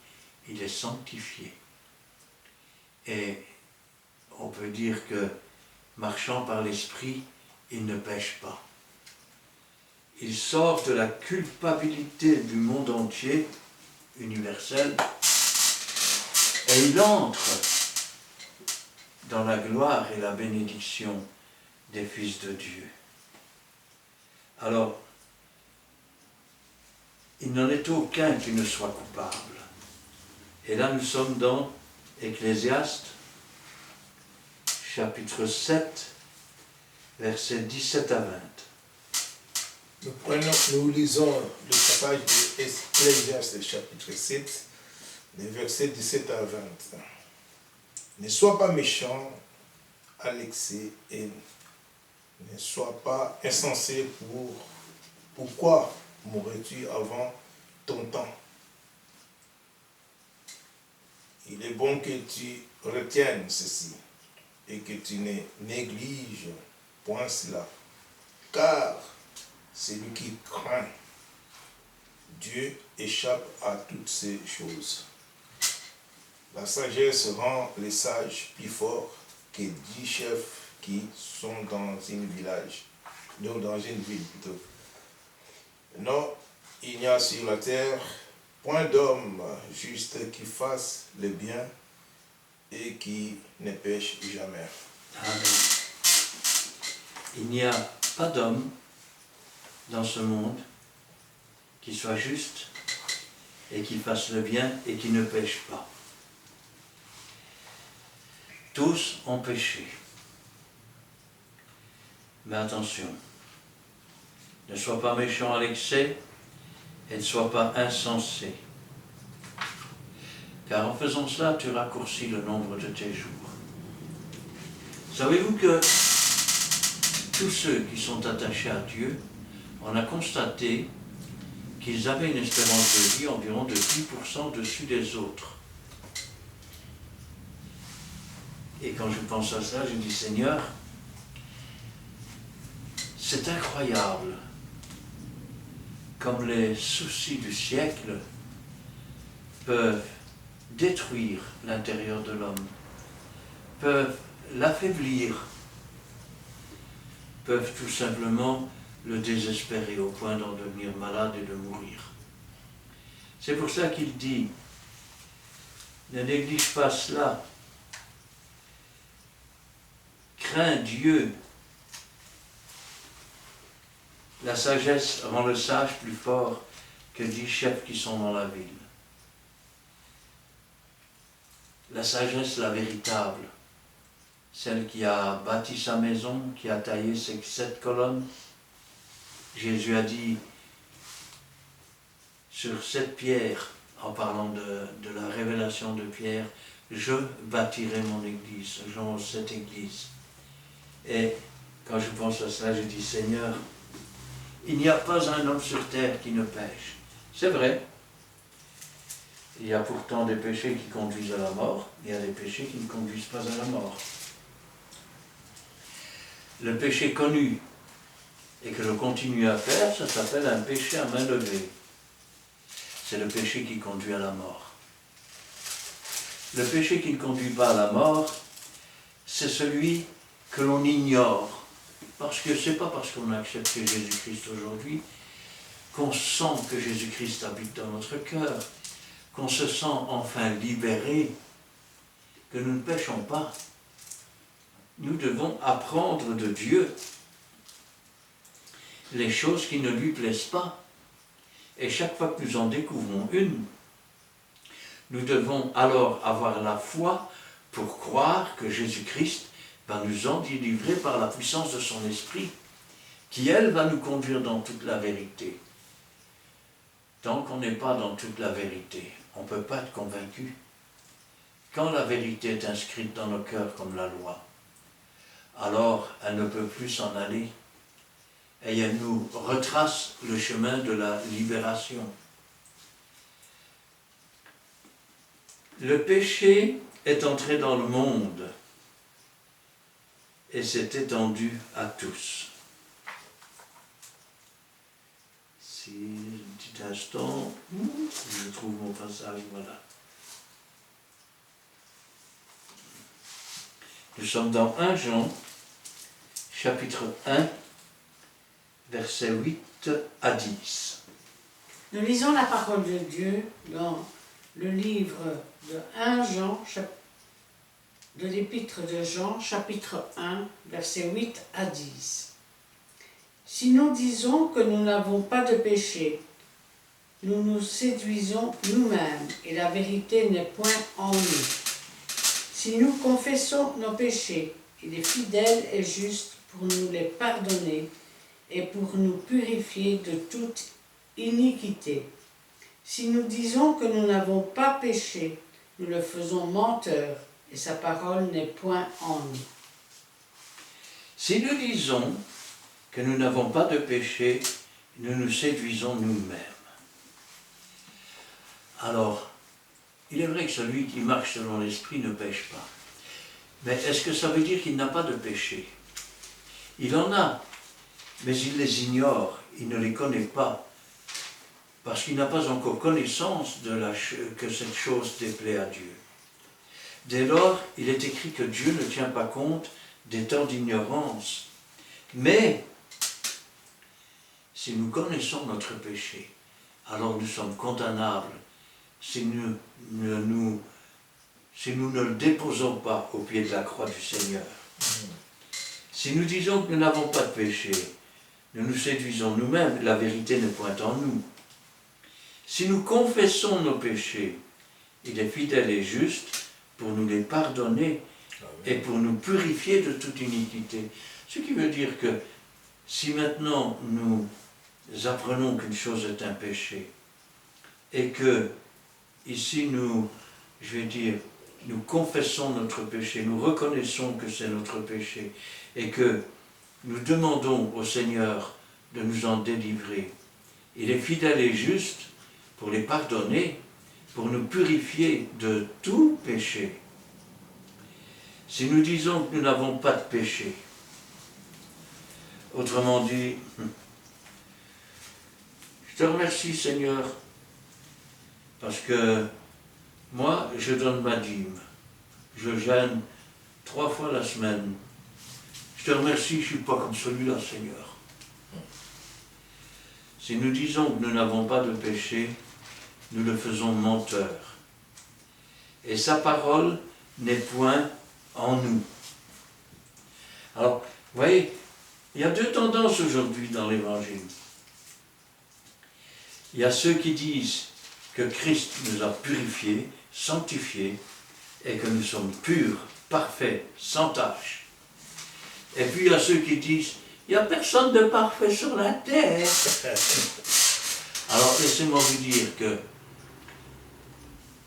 il est sanctifié. Et on peut dire que, marchant par l'Esprit, il ne pêche pas. Il sort de la culpabilité du monde entier, universel, et il entre dans la gloire et la bénédiction des fils de Dieu. Alors, il n'en est aucun qui ne soit coupable. Et là, nous sommes dans Ecclésiaste, chapitre 7, versets 17 à 20. Nous lisons le passage de Ecclésiaste, chapitre 7, les versets 17 à 20. Ne sois pas méchant à l'excès et ne sois pas insensé pourquoi mourrais-tu avant ton temps? Il est bon que tu retiennes ceci et que tu ne négliges point cela, car celui qui craint Dieu échappe à toutes ces choses. La sagesse rend les sages plus forts que 10 chefs qui sont dans une ville plutôt. Non, il n'y a sur la terre point d'homme juste qui fasse le bien et qui ne pêche jamais. Amen. Il n'y a pas d'homme dans ce monde qui soit juste et qui fasse le bien et qui ne pêche pas. Tous ont péché. Mais attention, ne sois pas méchant à l'excès et ne sois pas insensé. Car en faisant cela, tu raccourcis le nombre de tes jours. Savez-vous que tous ceux qui sont attachés à Dieu, on a constaté qu'ils avaient une espérance de vie environ de 10% au-dessus des autres. Et quand je pense à cela, je dis, Seigneur, c'est incroyable comme les soucis du siècle peuvent détruire l'intérieur de l'homme, peuvent l'affaiblir, peuvent tout simplement le désespérer au point d'en devenir malade et de mourir. C'est pour ça qu'il dit, ne néglige pas cela, crains Dieu. La sagesse rend le sage plus fort que 10 chefs qui sont dans la ville. La sagesse, la véritable, celle qui a bâti sa maison, qui a taillé ses 7 colonnes. Jésus a dit, sur cette pierre, en parlant de la révélation de Pierre, je bâtirai mon église, Jean, cette église. Et quand je pense à cela, je dis, Seigneur, il n'y a pas un homme sur terre qui ne pêche. C'est vrai. Il y a pourtant des péchés qui conduisent à la mort, il y a des péchés qui ne conduisent pas à la mort. Le péché connu et que je continue à faire, ça s'appelle un péché à main levée. C'est le péché qui conduit à la mort. Le péché qui ne conduit pas à la mort, c'est celui que l'on ignore. Parce que ce n'est pas parce qu'on a accepté Jésus-Christ aujourd'hui qu'on sent que Jésus-Christ habite dans notre cœur, qu'on se sent enfin libéré, que nous ne péchons pas. Nous devons apprendre de Dieu les choses qui ne lui plaisent pas. Et chaque fois que nous en découvrons une, nous devons alors avoir la foi pour croire que Jésus-Christ va nous en délivrer par la puissance de son esprit, qui, elle, va nous conduire dans toute la vérité. tant qu'on n'est pas dans toute la vérité, on ne peut pas être convaincu. Quand la vérité est inscrite dans nos cœurs comme la loi, alors elle ne peut plus s'en aller. Et elle nous retrace le chemin de la libération. Le péché est entré dans le monde et s'est étendu à tous. Si, un petit instant, je trouve mon passage, voilà. Nous sommes dans 1 Jean, chapitre 1, versets 8 à 10. Nous lisons la parole de Dieu dans le livre de 1 Jean, de l'épître de Jean, chapitre 1, versets 8 à 10. Si nous disons que nous n'avons pas de péché, nous nous séduisons nous-mêmes et la vérité n'est point en nous. Si nous confessons nos péchés, il est fidèle et juste pour nous les pardonner et pour nous purifier de toute iniquité. Si nous disons que nous n'avons pas péché, nous le faisons menteur et sa parole n'est point en nous. Si nous disons que nous n'avons pas de péché, nous nous séduisons nous-mêmes. Alors, il est vrai que celui qui marche selon l'esprit ne pêche pas. Mais est-ce que ça veut dire qu'il n'a pas de péché? Il en a, mais il les ignore, il ne les connaît pas, parce qu'il n'a pas encore connaissance que cette chose déplaît à Dieu. Dès lors, il est écrit que Dieu ne tient pas compte des temps d'ignorance. Mais, si nous connaissons notre péché, alors nous sommes condamnables si nous ne le déposons pas au pied de la croix du Seigneur. Si nous disons que nous n'avons pas de péché, nous nous séduisons nous-mêmes, la vérité n'est point en nous. Si nous confessons nos péchés, il est fidèle et juste pour nous les pardonner et pour nous purifier de toute iniquité. Ce qui veut dire que si maintenant nous apprenons qu'une chose est un péché et que ici nous confessons notre péché, nous reconnaissons que c'est notre péché et que nous demandons au Seigneur de nous en délivrer, il est fidèle et juste pour les pardonner, pour nous purifier de tout péché. Si nous disons que nous n'avons pas de péché, autrement dit, je te remercie Seigneur, parce que moi, je donne ma dîme, je jeûne 3 fois la semaine. Je te remercie, je ne suis pas comme celui-là, Seigneur. Si nous disons que nous n'avons pas de péché, nous le faisons menteur. Et sa parole n'est point en nous. Alors, vous voyez, il y a 2 tendances aujourd'hui dans l'Évangile. Il y a ceux qui disent que Christ nous a purifiés, sanctifiés, et que nous sommes purs, parfaits, sans tache. Et puis il y a ceux qui disent, il n'y a personne de parfait sur la terre. Alors laissez-moi vous dire que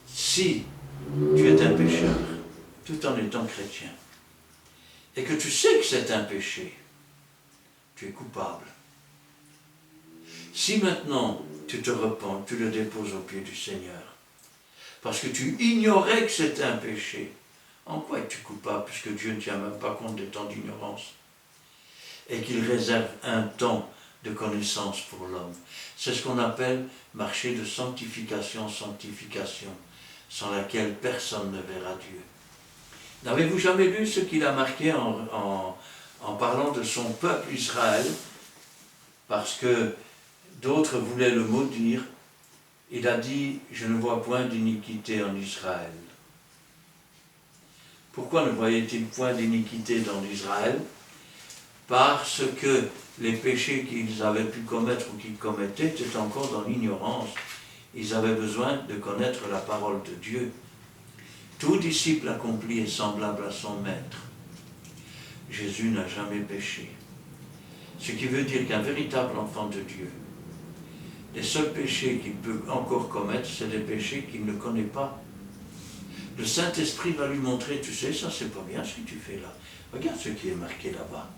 si tu es un pécheur, tout en étant chrétien, et que tu sais que c'est un péché, tu es coupable. Si maintenant tu te repens, tu le déposes au pied du Seigneur, parce que tu ignorais que c'était un péché, en quoi es-tu coupable, puisque Dieu ne tient même pas compte des temps d'ignorance, et qu'il réserve un temps de connaissance pour l'homme. C'est ce qu'on appelle marcher de sanctification en sanctification, sans laquelle personne ne verra Dieu. N'avez-vous jamais lu ce qu'il a marqué en parlant de son peuple Israël, parce que d'autres voulaient le maudire? Il a dit, je ne vois point d'iniquité en Israël. Pourquoi ne voyait-il point d'iniquité dans Israël? Parce que les péchés qu'ils avaient pu commettre ou qu'ils commettaient étaient encore dans l'ignorance. Ils avaient besoin de connaître la parole de Dieu. Tout disciple accompli est semblable à son maître. Jésus n'a jamais péché. Ce qui veut dire qu'un véritable enfant de Dieu les seuls péchés qu'il peut encore commettre, c'est des péchés qu'il ne connaît pas. Le Saint-Esprit va lui montrer, tu sais, ça c'est pas bien ce que tu fais là. Regarde ce qui est marqué là-bas.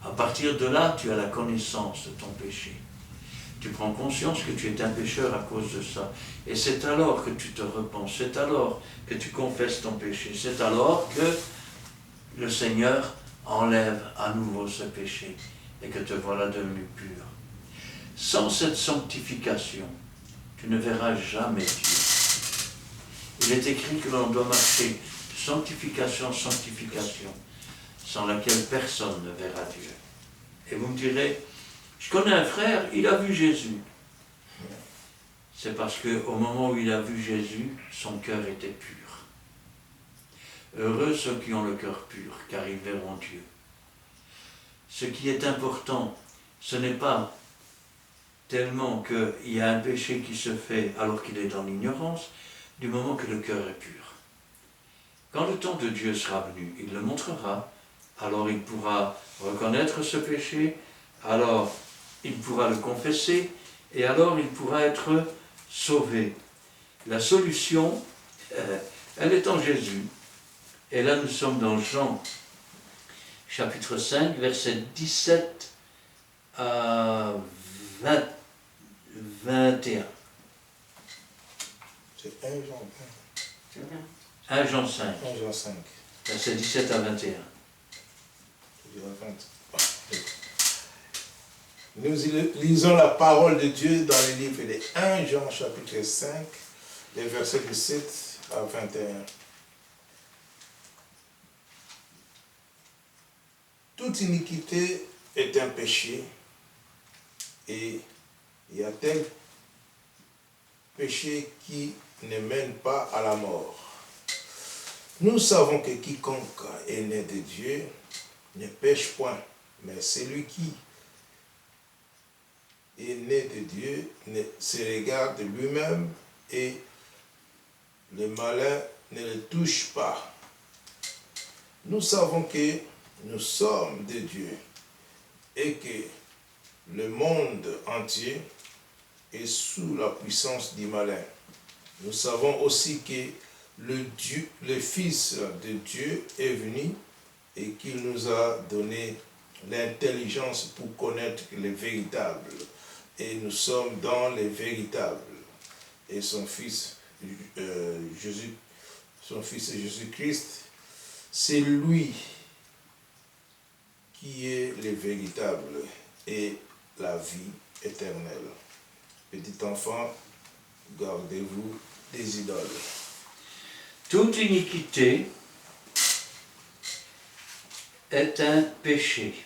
À partir de là, tu as la connaissance de ton péché. Tu prends conscience que tu es un pécheur à cause de ça. Et c'est alors que tu te repens, c'est alors que tu confesses ton péché, c'est alors que le Seigneur enlève à nouveau ce péché et que te voilà devenu pur. Sans cette sanctification, tu ne verras jamais Dieu. Il est écrit que l'on doit marcher de sanctification en sanctification, sans laquelle personne ne verra Dieu. Et vous me direz, je connais un frère, il a vu Jésus. C'est parce qu'au moment où il a vu Jésus, son cœur était pur. Heureux ceux qui ont le cœur pur, car ils verront Dieu. Ce qui est important, ce n'est pas tellement qu'il y a un péché qui se fait alors qu'il est dans l'ignorance, du moment que le cœur est pur. Quand le temps de Dieu sera venu, il le montrera, alors il pourra reconnaître ce péché, alors il pourra le confesser, et alors il pourra être sauvé. La solution, elle est en Jésus. Et là, nous sommes dans Jean, chapitre 5, versets 17 à 21. C'est 1 Jean 1 Jean 5, 1 Jean 5. versets 17 à 21. Je raconte. Nous lisons la parole de Dieu dans le livre de 1 Jean chapitre 5, les versets 17 à 21. Toute iniquité est un péché, et il y a tel péché qui ne mène pas à la mort. Nous savons que quiconque est né de Dieu ne pêche point, mais celui qui est né de Dieu se regarde lui-même et le malin ne le touche pas. Nous savons que nous sommes de Dieu et que le monde entier est sous la puissance du malin. Nous savons aussi que le Fils de Dieu est venu et qu'il nous a donné l'intelligence pour connaître le véritable. Et nous sommes dans le véritable. Et son Fils, Jésus-Christ, c'est lui qui est le véritable et la vie éternelle. Petit enfant, gardez-vous des idoles. Toute iniquité est un péché.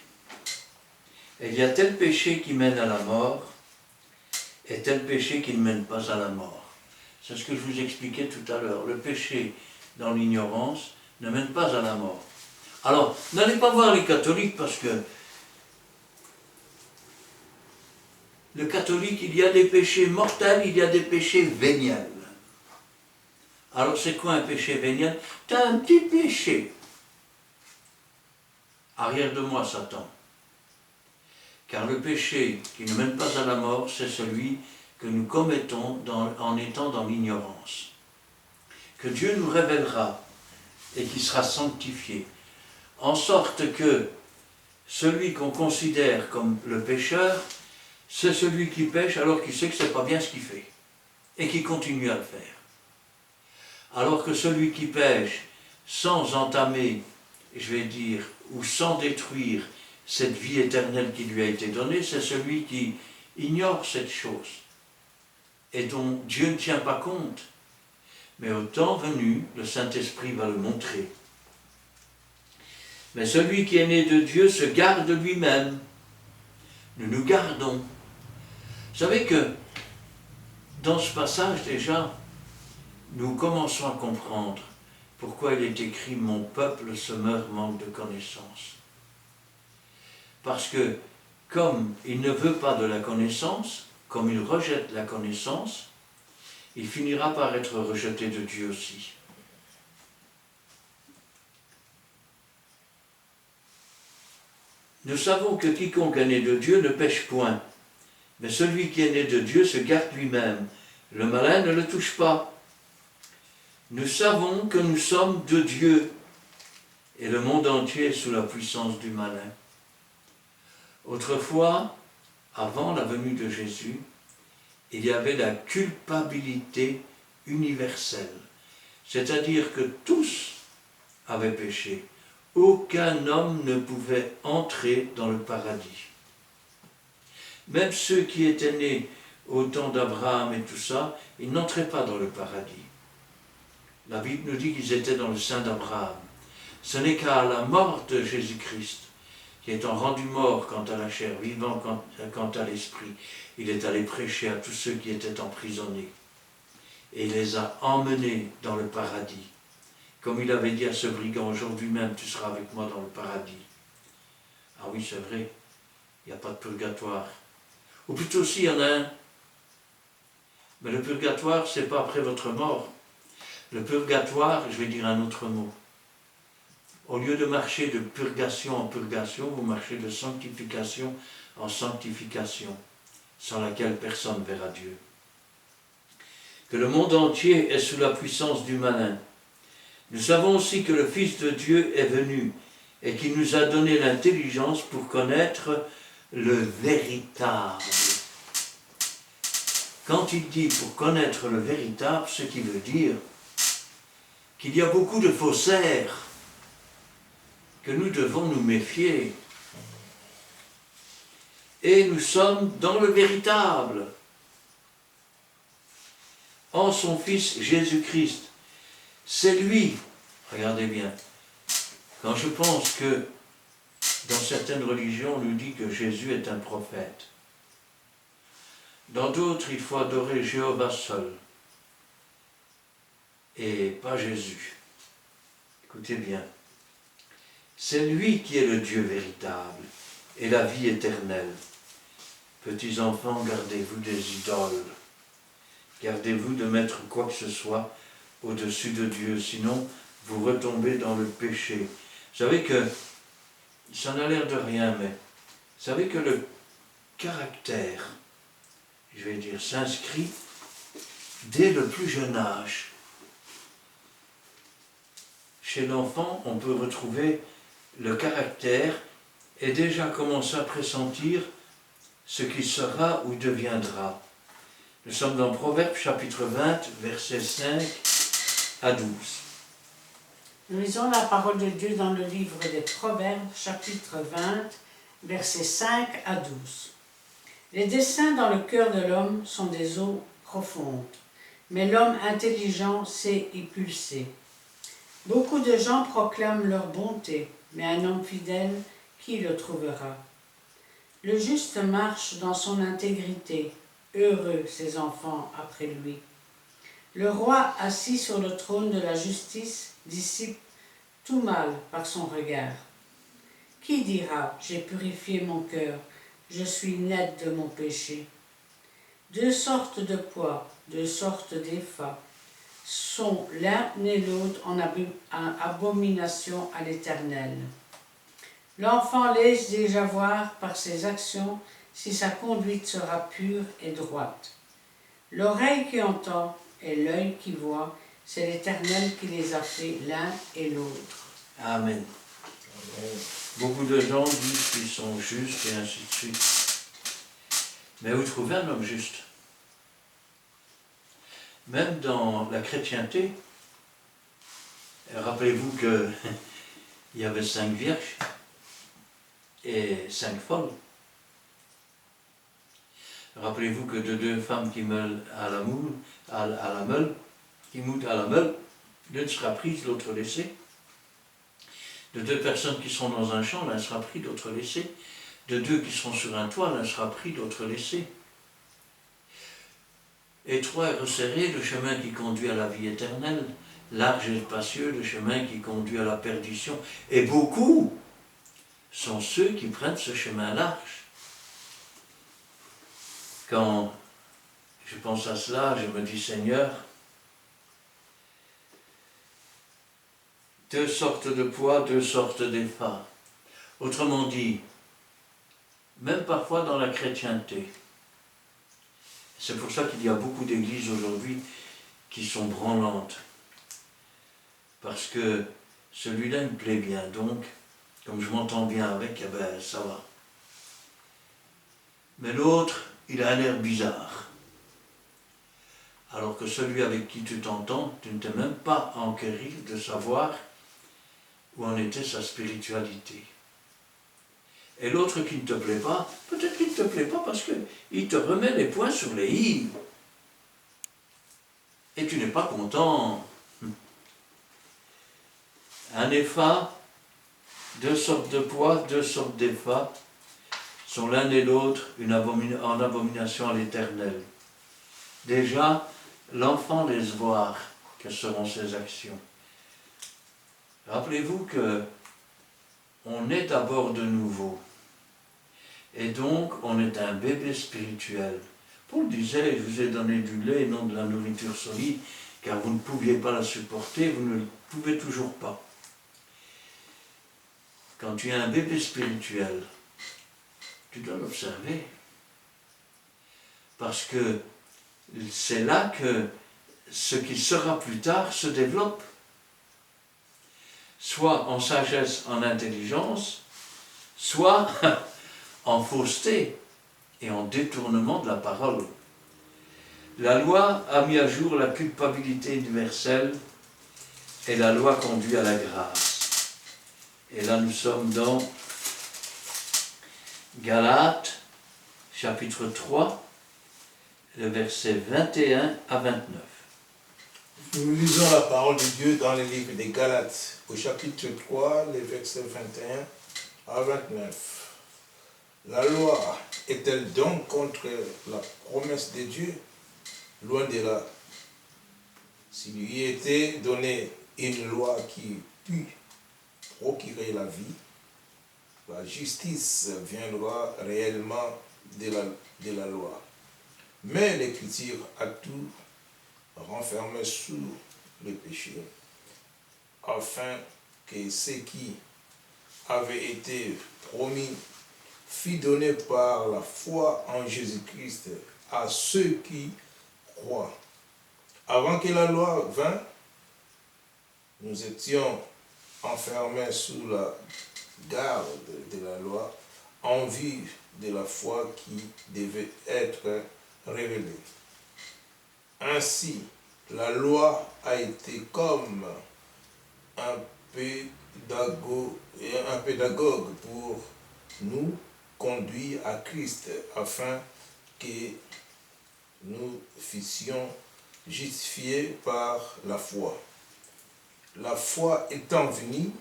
Et il y a tel péché qui mène à la mort et tel péché qui ne mène pas à la mort. C'est ce que je vous expliquais tout à l'heure. Le péché dans l'ignorance ne mène pas à la mort. Alors, n'allez pas voir les catholiques parce que le catholique, il y a des péchés mortels, il y a des péchés véniels. Alors c'est quoi un péché véniel? Tu as un petit péché. Arrière de moi, Satan. Car le péché qui ne mène pas à la mort, c'est celui que nous commettons en étant dans l'ignorance. Que Dieu nous révélera et qui sera sanctifié. En sorte que celui qu'on considère comme le pécheur, c'est celui qui pêche alors qu'il sait que ce n'est pas bien ce qu'il fait. Et qui continue à le faire. Alors que celui qui pêche sans entamer, je vais dire, ou sans détruire cette vie éternelle qui lui a été donnée, c'est celui qui ignore cette chose et dont Dieu ne tient pas compte. Mais au temps venu, le Saint-Esprit va le montrer. Mais celui qui est né de Dieu se garde lui-même. Nous nous gardons. Vous savez que dans ce passage déjà, nous commençons à comprendre pourquoi il est écrit « Mon peuple se meurt manque de connaissance ». Parce que, comme il ne veut pas de la connaissance, comme il rejette la connaissance, il finira par être rejeté de Dieu aussi. Nous savons que quiconque est né de Dieu ne pêche point, Mais celui qui est né de Dieu se garde lui-même. Le malin ne le touche pas. Nous savons que nous sommes de Dieu et le monde entier est sous la puissance du malin. Autrefois, avant la venue de Jésus, il y avait la culpabilité universelle. C'est-à-dire que tous avaient péché. Aucun homme ne pouvait entrer dans le paradis. Même ceux qui étaient nés au temps d'Abraham et tout ça, ils n'entraient pas dans le paradis. La Bible nous dit qu'ils étaient dans le sein d'Abraham. Ce n'est qu'à la mort de Jésus-Christ, qui étant rendu mort quant à la chair, vivant quant à l'esprit, il est allé prêcher à tous ceux qui étaient emprisonnés. Et il les a emmenés dans le paradis. Comme il avait dit à ce brigand, aujourd'hui même tu seras avec moi dans le paradis. Ah oui, c'est vrai, il n'y a pas de purgatoire. Ou plutôt si, il y en a un. Mais le purgatoire, ce n'est pas après votre mort. Le purgatoire, je vais dire un autre mot. Au lieu de marcher de purgation en purgation, vous marchez de sanctification en sanctification, sans laquelle personne ne verra Dieu. Que le monde entier est sous la puissance du malin. Nous savons aussi que le Fils de Dieu est venu et qu'il nous a donné l'intelligence pour connaître le véritable. Quand il dit pour connaître le véritable, ce qui veut dire qu'il y a beaucoup de faussaires, que nous devons nous méfier. Et nous sommes dans le véritable, en son Fils Jésus-Christ. C'est lui, regardez bien, quand je pense que dans certaines religions on nous dit que Jésus est un prophète, dans d'autres il faut adorer Jéhovah seul, et pas Jésus. Écoutez bien, c'est lui qui est le Dieu véritable et la vie éternelle. Petits enfants, gardez-vous des idoles, gardez-vous de mettre quoi que ce soit au-dessus de Dieu, sinon vous retombez dans le péché. Vous savez que, ça n'a l'air de rien, mais vous savez que le caractère, je vais dire, s'inscrit dès le plus jeune âge. Chez l'enfant, on peut retrouver le caractère et déjà commencer à pressentir ce qui sera ou deviendra. Nous sommes dans Proverbes chapitre 20, versets 5 à 12. Nous lisons la parole de Dieu dans le livre des Proverbes, chapitre 20, versets 5 à 12. Les desseins dans le cœur de l'homme sont des eaux profondes, mais l'homme intelligent sait y pulser. Beaucoup de gens proclament leur bonté, mais un homme fidèle, qui le trouvera? Le juste marche dans son intégrité, heureux ses enfants après lui. Le roi assis sur le trône de la justice dissipe tout mal par son regard. Qui dira, j'ai purifié mon cœur, je suis net de mon péché? Deux sortes de poids, deux sortes d'effats sont l'un et l'autre en abomination à l'Éternel. L'enfant laisse déjà voir par ses actions si sa conduite sera pure et droite. L'oreille qui entend et l'œil qui voit, c'est l'Éternel qui les a fait l'un et l'autre. Amen. Amen. Beaucoup de gens disent qu'ils sont justes et ainsi de suite. Mais vous trouvez un homme juste? Même dans la chrétienté, rappelez-vous qu'il y avait 5 vierges et 5 folles. Rappelez-vous que de 2 femmes qui meulent à la meule, l'une sera prise, l'autre laissée. De 2 personnes qui sont dans un champ, l'un sera pris, l'autre laissé. De 2 qui sont sur un toit, l'un sera pris, l'autre laissé. Étroit et resserré, le chemin qui conduit à la vie éternelle. Large et spacieux, le chemin qui conduit à la perdition. Et beaucoup sont ceux qui prennent ce chemin large. Quand je pense à cela, je me dis, Seigneur, 2 sortes de poids, 2 sortes d'effats. Autrement dit, même parfois dans la chrétienté, C'est pour ça qu'il y a beaucoup d'églises aujourd'hui qui sont branlantes. Parce que celui-là me plaît bien, donc, comme je m'entends bien avec, eh ben, ça va. Mais l'autre, il a l'air bizarre. Alors que celui avec qui tu t'entends, tu ne t'es même pas enquéri de savoir où en était sa spiritualité. Et l'autre qui ne te plaît pas, peut-être qu'il ne te plaît pas parce qu'il te remet les points sur les i. Et tu n'es pas content. Un épha, deux sortes de poids, deux sortes d'éphas, sont l'un et l'autre en abomination à l'Éternel. Déjà, l'enfant laisse voir quelles seront ses actions. Rappelez-vous que on est d'abord de nouveau. Et donc, on est un bébé spirituel. Paul disait, je vous ai donné du lait et non de la nourriture solide, car vous ne pouviez pas la supporter, vous ne le pouvez toujours pas. Quand tu es un bébé spirituel, tu dois l'observer. Parce que c'est là que ce qui sera plus tard se développe. Soit en sagesse, en intelligence, soit en fausseté et en détournement de la parole. La loi a mis à jour la culpabilité universelle et la loi conduit à la grâce. Et là nous sommes dans Galates, chapitre 3, le verset 21 à 29. Nous lisons la parole de Dieu dans le livre des Galates, au chapitre 3, les versets 21 à 29. La loi est-elle donc contre la promesse de Dieu? Loin de là. S'il lui était donné une loi qui pût procurer la vie, la justice viendra réellement de la loi. Mais l'Écriture a tout renfermé sous le péché, afin que ce qui avait été promis fut donné par la foi en Jésus-Christ à ceux qui croient. Avant que la loi vînt, nous étions enfermés sous la garde de la loi en vue de la foi qui devait être révélée. Ainsi, la loi a été comme un pédagogue pour nous conduire à Christ afin que nous fussions justifiés par la foi. La foi étant venue,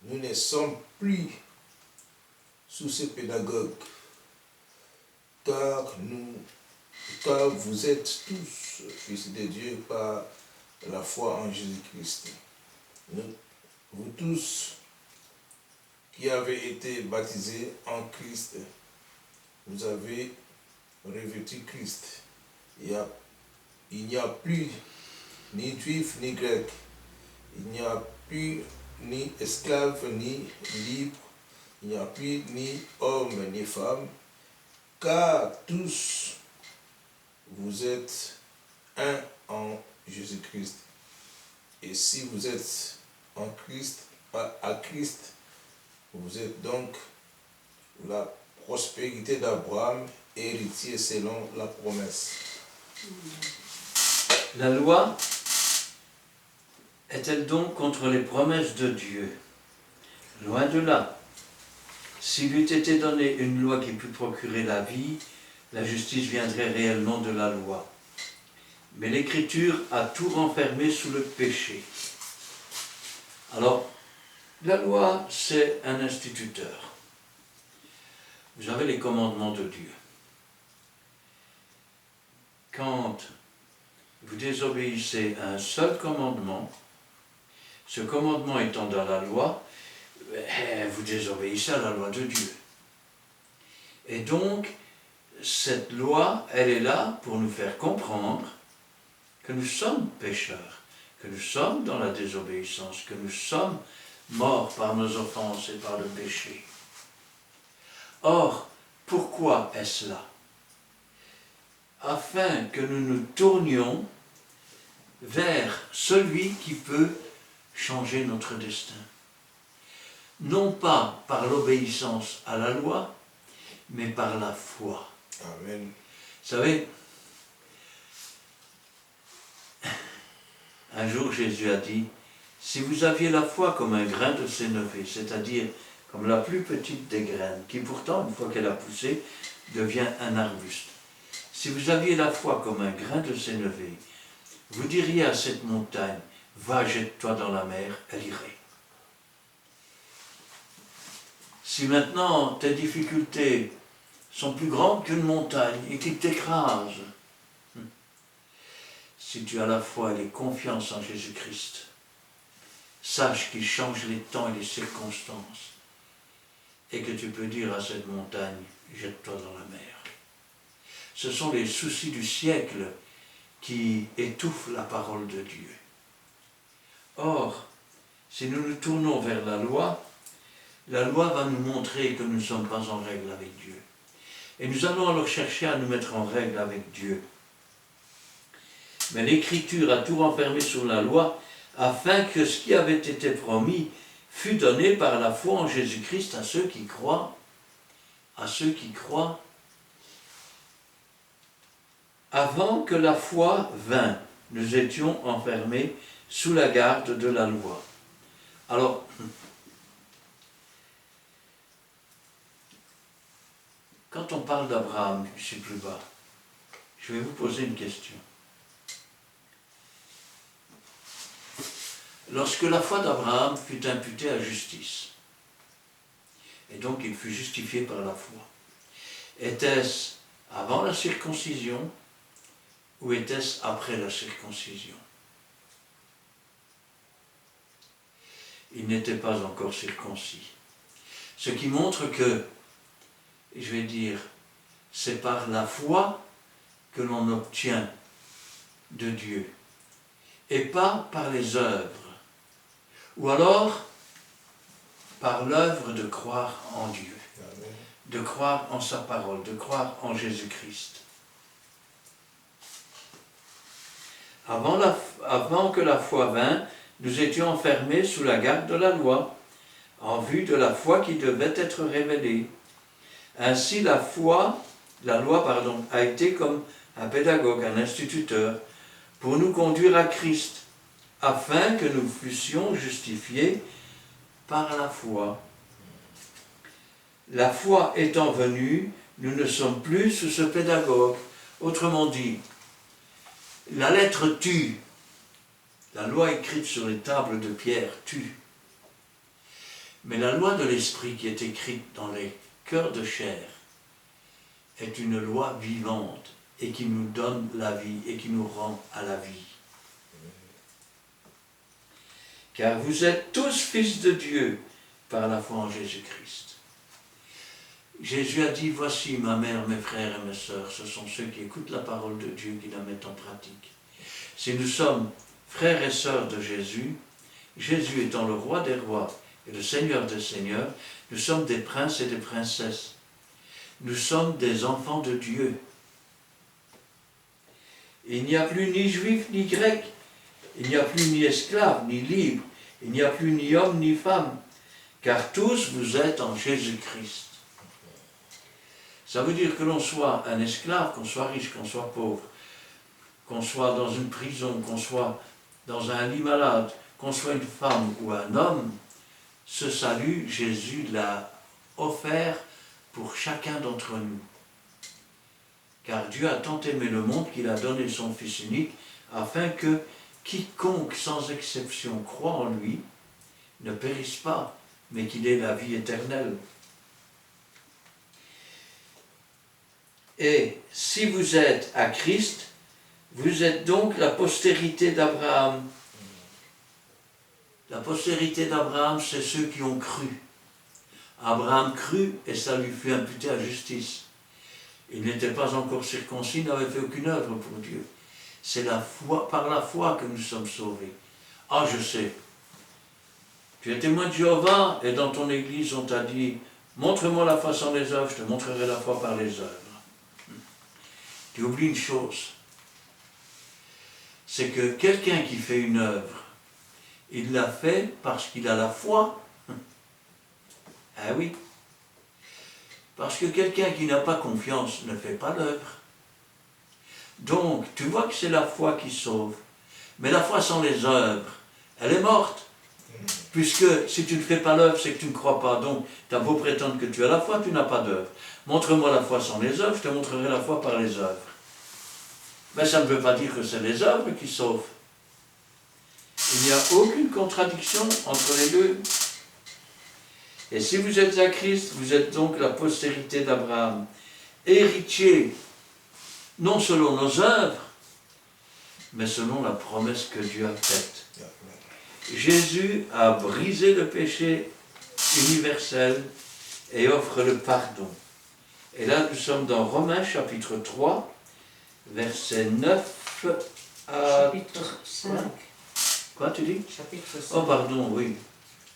nous ne sommes plus sous ce pédagogue, car vous êtes tous fils de Dieu par la foi en Jésus-Christ. Vous tous qui avez été baptisés en Christ, vous avez revêtu Christ. Il n'y a plus ni juif ni grec, il n'y a plus ni esclave ni libre, il n'y a plus ni homme ni femme, car tous vous êtes un en Jésus-Christ. Et si vous êtes en Christ, à Christ, vous êtes donc la prospérité d'Abraham, héritier selon la promesse. La loi est-elle donc contre les promesses de Dieu? Loin de là. S'il eût été donné une loi qui pût procurer la vie, la justice viendrait réellement de la loi. Mais l'Écriture a tout renfermé sous le péché. Alors, la loi, c'est un instituteur. Vous avez les commandements de Dieu. Quand vous désobéissez à un seul commandement, ce commandement étant dans la loi, vous désobéissez à la loi de Dieu. Et donc, cette loi, elle est là pour nous faire comprendre que nous sommes pécheurs, que nous sommes dans la désobéissance, que nous sommes morts par nos offenses et par le péché. Or, pourquoi est-ce là? afin que nous nous tournions vers celui qui peut changer notre destin. Non pas par l'obéissance à la loi, mais par la foi. Amen. Vous savez, un jour Jésus a dit, si vous aviez la foi comme un grain de sénévé, c'est-à-dire comme la plus petite des graines, qui pourtant, une fois qu'elle a poussé, devient un arbuste. Si vous aviez la foi comme un grain de sénévé, vous diriez à cette montagne, va, jette-toi dans la mer, elle irait. Si maintenant tes difficultés sont plus grandes qu'une montagne et qui t'écrasent, si tu as la foi et les confiances en Jésus-Christ, sache qu'il change les temps et les circonstances et que tu peux dire à cette montagne, jette-toi dans la mer. Ce sont les soucis du siècle qui étouffent la parole de Dieu. Or, si nous nous tournons vers la loi va nous montrer que nous ne sommes pas en règle avec Dieu. Et nous allons alors chercher à nous mettre en règle avec Dieu. Mais l'Écriture a tout renfermé sur la loi afin que ce qui avait été promis fût donné par la foi en Jésus-Christ à ceux qui croient. À ceux qui croient. Avant que la foi vînt, nous étions enfermés sous la garde de la loi. Alors, quand on parle d'Abraham, ici plus bas, je vais vous poser une question. Lorsque la foi d'Abraham fut imputée à justice, et donc il fut justifié par la foi, était-ce avant la circoncision ou était-ce après la circoncision? Il n'était pas encore circoncis. Ce qui montre que, je vais dire, c'est par la foi que l'on obtient de Dieu, et pas par les œuvres, ou alors par l'œuvre de croire en Dieu, de croire en sa parole, de croire en Jésus-Christ. Avant que la foi vînt, nous étions enfermés sous la garde de la loi, en vue de la foi qui devait être révélée. Ainsi la loi, a été comme un pédagogue, un instituteur, pour nous conduire à Christ, afin que nous fussions justifiés par la foi. La foi étant venue, nous ne sommes plus sous ce pédagogue. Autrement dit, la lettre tue. La loi écrite sur les tables de pierre tue. Mais la loi de l'esprit qui est écrite dans les cœurs de chair est une loi vivante et qui nous donne la vie et qui nous rend à la vie. Car vous êtes tous fils de Dieu par la foi en Jésus-Christ. Jésus a dit, voici ma mère, mes frères et mes sœurs, ce sont ceux qui écoutent la parole de Dieu, qui la mettent en pratique. Si nous sommes frères et sœurs de Jésus, Jésus étant le roi des rois et le Seigneur des seigneurs, nous sommes des princes et des princesses. Nous sommes des enfants de Dieu. Il n'y a plus ni juif ni grec, il n'y a plus ni esclave ni libre, il n'y a plus ni homme ni femme, car tous vous êtes en Jésus-Christ. Ça veut dire que l'on soit un esclave, qu'on soit riche, qu'on soit pauvre, qu'on soit dans une prison, qu'on soit dans un lit malade, qu'on soit une femme ou un homme, ce salut, Jésus l'a offert pour chacun d'entre nous. Car Dieu a tant aimé le monde qu'il a donné son Fils unique, afin que quiconque, sans exception, croit en lui, ne périsse pas, mais qu'il ait la vie éternelle. Et si vous êtes à Christ, vous êtes donc la postérité d'Abraham. La postérité d'Abraham, c'est ceux qui ont cru. Abraham crut et ça lui fut imputé à justice. Il n'était pas encore circoncis, n'avait fait aucune œuvre pour Dieu. C'est la foi, par la foi que nous sommes sauvés. Ah, je sais. Tu es témoin de Jéhovah et dans ton église on t'a dit, montre-moi la foi sans les œuvres, je te montrerai la foi par les œuvres. tu oublies une chose. C'est que quelqu'un qui fait une œuvre, il l'a fait parce qu'il a la foi. Ah oui. Parce que quelqu'un qui n'a pas confiance ne fait pas l'œuvre. Donc, tu vois que c'est la foi qui sauve. Mais la foi sans les œuvres, elle est morte. Puisque si tu ne fais pas l'œuvre, c'est que tu ne crois pas. Donc, tu as beau prétendre que tu as la foi, tu n'as pas d'œuvre. Montre-moi la foi sans les œuvres, je te montrerai la foi par les œuvres. Mais ça ne veut pas dire que c'est les œuvres qui sauvent. Il n'y a aucune contradiction entre les deux. Et si vous êtes à Christ, vous êtes donc la postérité d'Abraham, héritier, non selon nos œuvres, mais selon la promesse que Dieu a faite. Jésus a brisé le péché universel et offre le pardon. Et là, nous sommes dans Romains chapitre 3, verset 9 à... Chapitre 5. Quoi tu dis? Chapitre 5. Oh pardon, oui.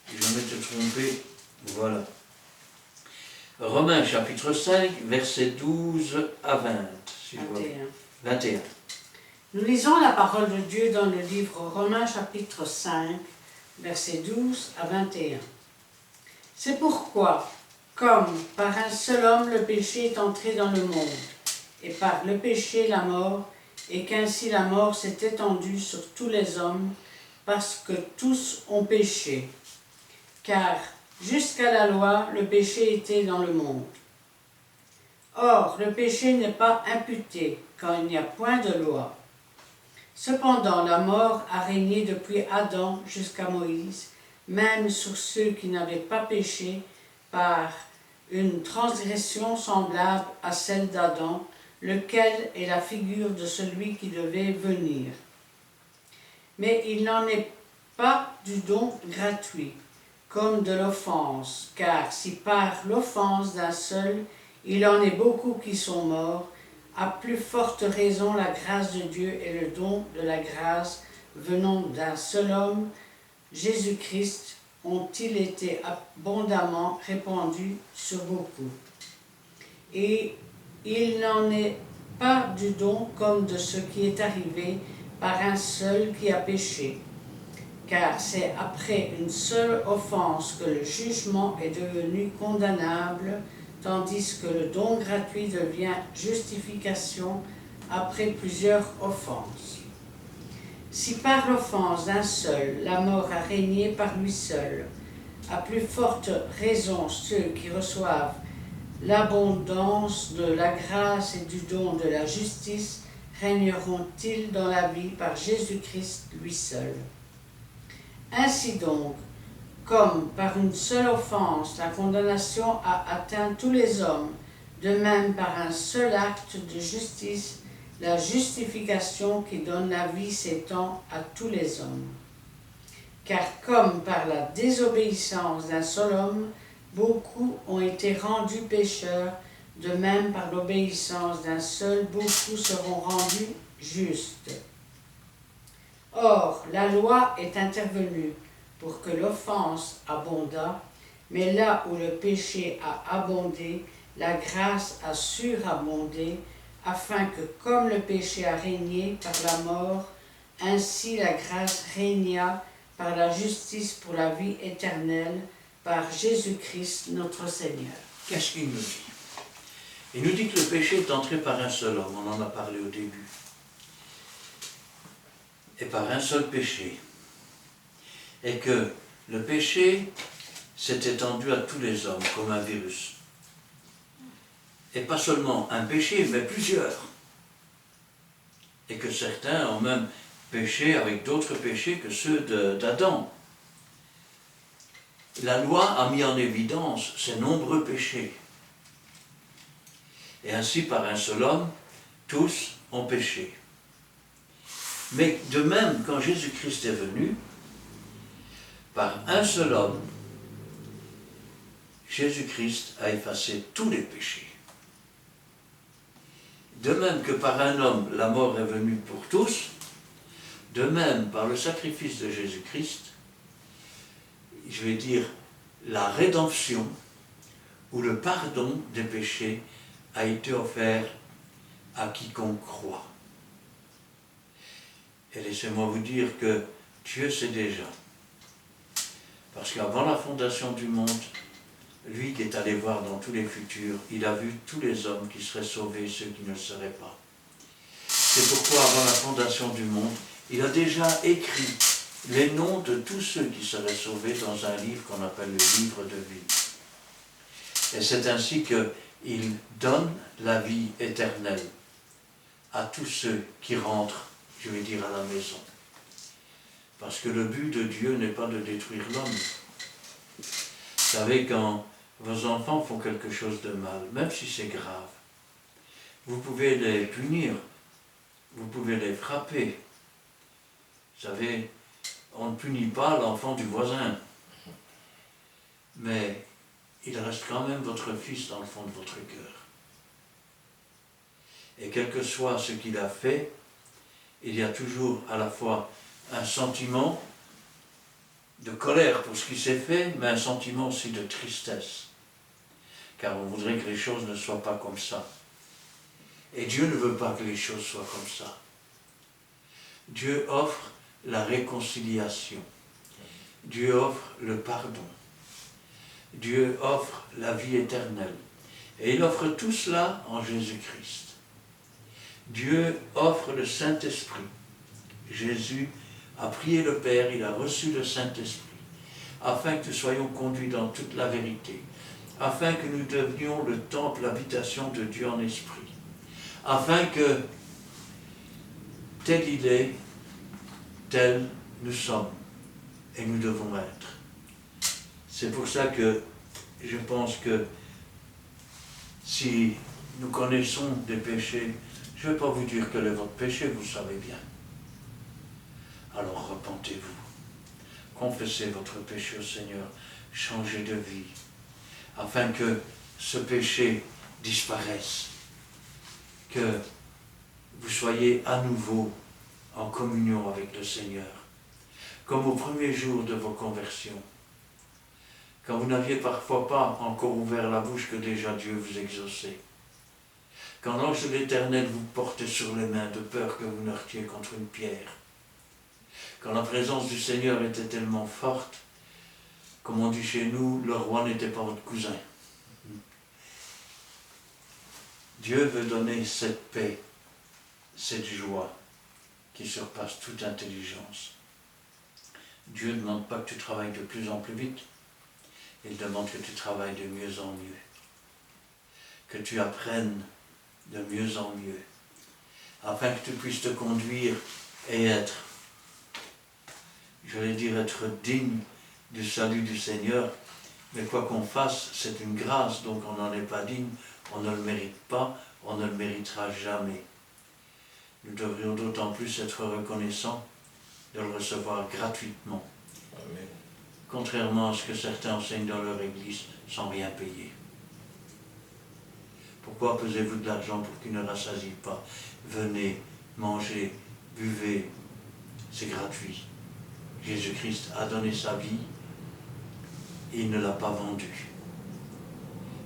Je m'étais trompé. Voilà. Romains chapitre 5, verset 12 à 20. Si je vois. 21. Nous lisons la parole de Dieu dans le livre Romains chapitre 5, versets 12 à 21. C'est pourquoi, comme par un seul homme le péché est entré dans le monde, et par le péché la mort, et qu'ainsi la mort s'est étendue sur tous les hommes, parce que tous ont péché. Car jusqu'à la loi, le péché était dans le monde. Or, le péché n'est pas imputé quand il n'y a point de loi. Cependant, la mort a régné depuis Adam jusqu'à Moïse, même sur ceux qui n'avaient pas péché par une transgression semblable à celle d'Adam, lequel est la figure de celui qui devait venir. Mais il n'en est pas du don gratuit, comme de l'offense, car si par l'offense d'un seul, il en est beaucoup qui sont morts, à plus forte raison la grâce de Dieu et le don de la grâce venant d'un seul homme, Jésus-Christ, ont-ils été abondamment répandus sur beaucoup. Et il n'en est pas du don comme de ce qui est arrivé par un seul qui a péché. Car c'est après une seule offense que le jugement est devenu condamnable, tandis que le don gratuit devient justification après plusieurs offenses. Si par l'offense d'un seul, la mort a régné par lui seul, à plus forte raison ceux qui reçoivent l'abondance de la grâce et du don de la justice régneront-ils dans la vie par Jésus-Christ lui seul. Ainsi donc, comme par une seule offense la condamnation a atteint tous les hommes, de même par un seul acte de justice, la justification qui donne la vie s'étend à tous les hommes. Car comme par la désobéissance d'un seul homme, beaucoup ont été rendus pécheurs, de même par l'obéissance d'un seul, beaucoup seront rendus justes. Or, la loi est intervenue pour que l'offense abondât, mais là où le péché a abondé, la grâce a surabondé, afin que comme le péché a régné par la mort, ainsi la grâce régna par la justice pour la vie éternelle, par Jésus-Christ notre Seigneur. Qu'est-ce qu'il nous dit? Il nous dit que le péché est entré par un seul homme, on en a parlé au début. Et par un seul péché. Et que le péché s'est étendu à tous les hommes comme un virus. Et pas seulement un péché, mais plusieurs. Et que certains ont même péché avec d'autres péchés que ceux d'Adam. La loi a mis en évidence ces nombreux péchés. Et ainsi, par un seul homme, tous ont péché. Mais de même, quand Jésus-Christ est venu, par un seul homme, Jésus-Christ a effacé tous les péchés. De même que par un homme, la mort est venue pour tous, de même, par le sacrifice de Jésus-Christ, je vais dire, la rédemption ou le pardon des péchés a été offert à quiconque croit. Et laissez-moi vous dire que Dieu sait déjà. Parce qu'avant la fondation du monde, lui qui est allé voir dans tous les futurs, il a vu tous les hommes qui seraient sauvés et ceux qui ne le seraient pas. C'est pourquoi avant la fondation du monde, il a déjà écrit les noms de tous ceux qui seraient sauvés dans un livre qu'on appelle le livre de vie. Et c'est ainsi qu'il donne la vie éternelle à tous ceux qui rentrent, je vais dire, à la maison. Parce que le but de Dieu n'est pas de détruire l'homme. Vous savez, quand vos enfants font quelque chose de mal, même si c'est grave, vous pouvez les punir, vous pouvez les frapper. Vous savez, on ne punit pas l'enfant du voisin, mais il reste quand même votre fils dans le fond de votre cœur. Et quel que soit ce qu'il a fait, il y a toujours à la fois un sentiment de colère pour ce qui s'est fait, mais un sentiment aussi de tristesse. Car on voudrait que les choses ne soient pas comme ça. Et Dieu ne veut pas que les choses soient comme ça. Dieu offre la réconciliation. Dieu offre le pardon. Dieu offre la vie éternelle. Et il offre tout cela en Jésus-Christ. Dieu offre le Saint-Esprit. Jésus a prié le Père, il a reçu le Saint-Esprit, afin que nous soyons conduits dans toute la vérité, afin que nous devenions le temple, l'habitation de Dieu en esprit, afin que tel il est, tel nous sommes, et nous devons être. C'est pour ça que je pense que si nous connaissons des péchés, je ne vais pas vous dire quel est votre péché, vous le savez bien. Alors repentez-vous, confessez votre péché au Seigneur, changez de vie, afin que ce péché disparaisse, que vous soyez à nouveau en communion avec le Seigneur, comme au premier jour de vos conversions, quand vous n'aviez parfois pas encore ouvert la bouche que déjà Dieu vous exauçait, quand l'ange de l'Éternel vous portait sur les mains de peur que vous ne heurtiez contre une pierre, quand la présence du Seigneur était tellement forte, comme on dit chez nous, le roi n'était pas votre cousin. Dieu veut donner cette paix, cette joie qui surpasse toute intelligence. Dieu ne demande pas que tu travailles de plus en plus vite, il demande que tu travailles de mieux en mieux, que tu apprennes de mieux en mieux, afin que tu puisses te conduire et être, je vais dire, être digne du salut du Seigneur. Mais quoi qu'on fasse, c'est une grâce, donc on n'en est pas digne, on ne le mérite pas, on ne le méritera jamais. Nous devrions d'autant plus être reconnaissants de le recevoir gratuitement. Amen. Contrairement à ce que certains enseignent dans leur église, sans rien payer. Pourquoi pesez-vous de l'argent pour qu'il ne rassasie pas? Venez, mangez, buvez, c'est gratuit. Jésus-Christ a donné sa vie, et il ne l'a pas vendue.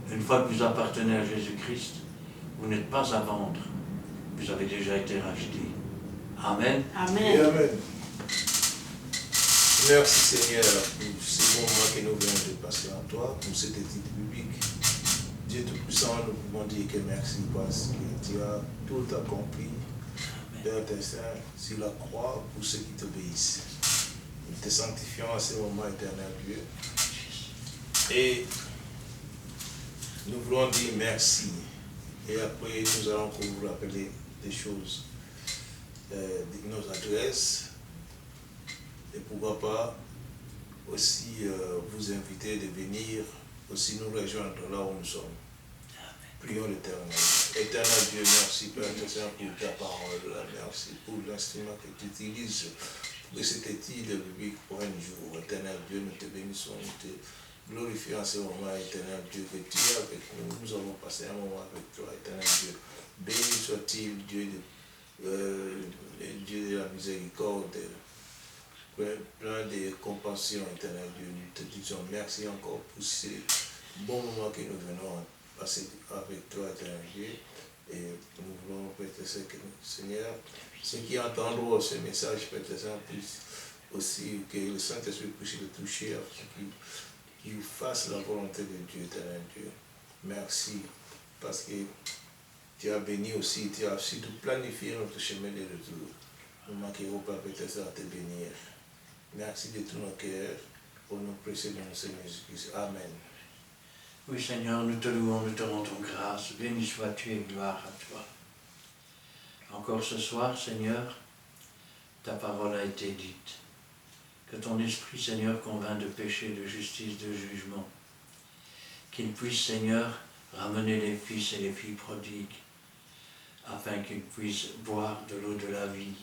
Une fois que vous appartenez à Jésus-Christ, vous n'êtes pas à vendre, vous avez déjà été racheté. Amen. Amen. Et amen. Merci Seigneur pour ces moments que nous venons de passer en toi, pour cette étude biblique. Dieu Tout-Puissant, nous pouvons dire que merci parce que tu as tout accompli dans tes saints sur la croix pour ceux qui t'obéissent. Nous te sanctifions à ce moment éternel, Dieu. Et nous voulons dire merci. Et après, nous allons vous rappeler des choses, nos adresses. Et pourquoi pas aussi vous inviter de venir aussi nous rejoindre là où nous sommes. Prions l'Éternel. Éternel Dieu, merci Père Saint pour ta parole. Merci pour l'instrument que tu utilises de cette étude biblique pour un jour. Éternel Dieu, nous te bénissons, nous te glorifions en ce moment, Éternel Dieu, que tu es avec nous. Nous avons passé un moment avec toi, Éternel Dieu. Béni soit-il, Dieu de la miséricorde, plein de compassion, Éternel Dieu. Nous te disons merci encore pour ces bons moments que nous venons passer avec toi, Éternel Dieu. Et nous voulons, Père Saint, que Seigneur, ceux qui entendront ce message, Père Saint, puissent aussi que le Saint-Esprit puisse le toucher, afin qu'il fasse la volonté de Dieu, éternel Dieu. Merci, parce que tu as béni aussi, tu as surtout planifié notre chemin de retour. Nous ne manquerons pas, Père Saint, à te bénir. Merci de tout nos cœurs, au nom précieux de notre Seigneur Jésus-Christ. Amen. Oui Seigneur, nous te louons, nous te rendons grâce. Béni sois-tu et gloire à toi. Encore ce soir, Seigneur, ta parole a été dite. Que ton esprit, Seigneur, convainc de péché, de justice, de jugement. Qu'il puisse, Seigneur, ramener les fils et les filles prodigues, afin qu'ils puissent boire de l'eau de la vie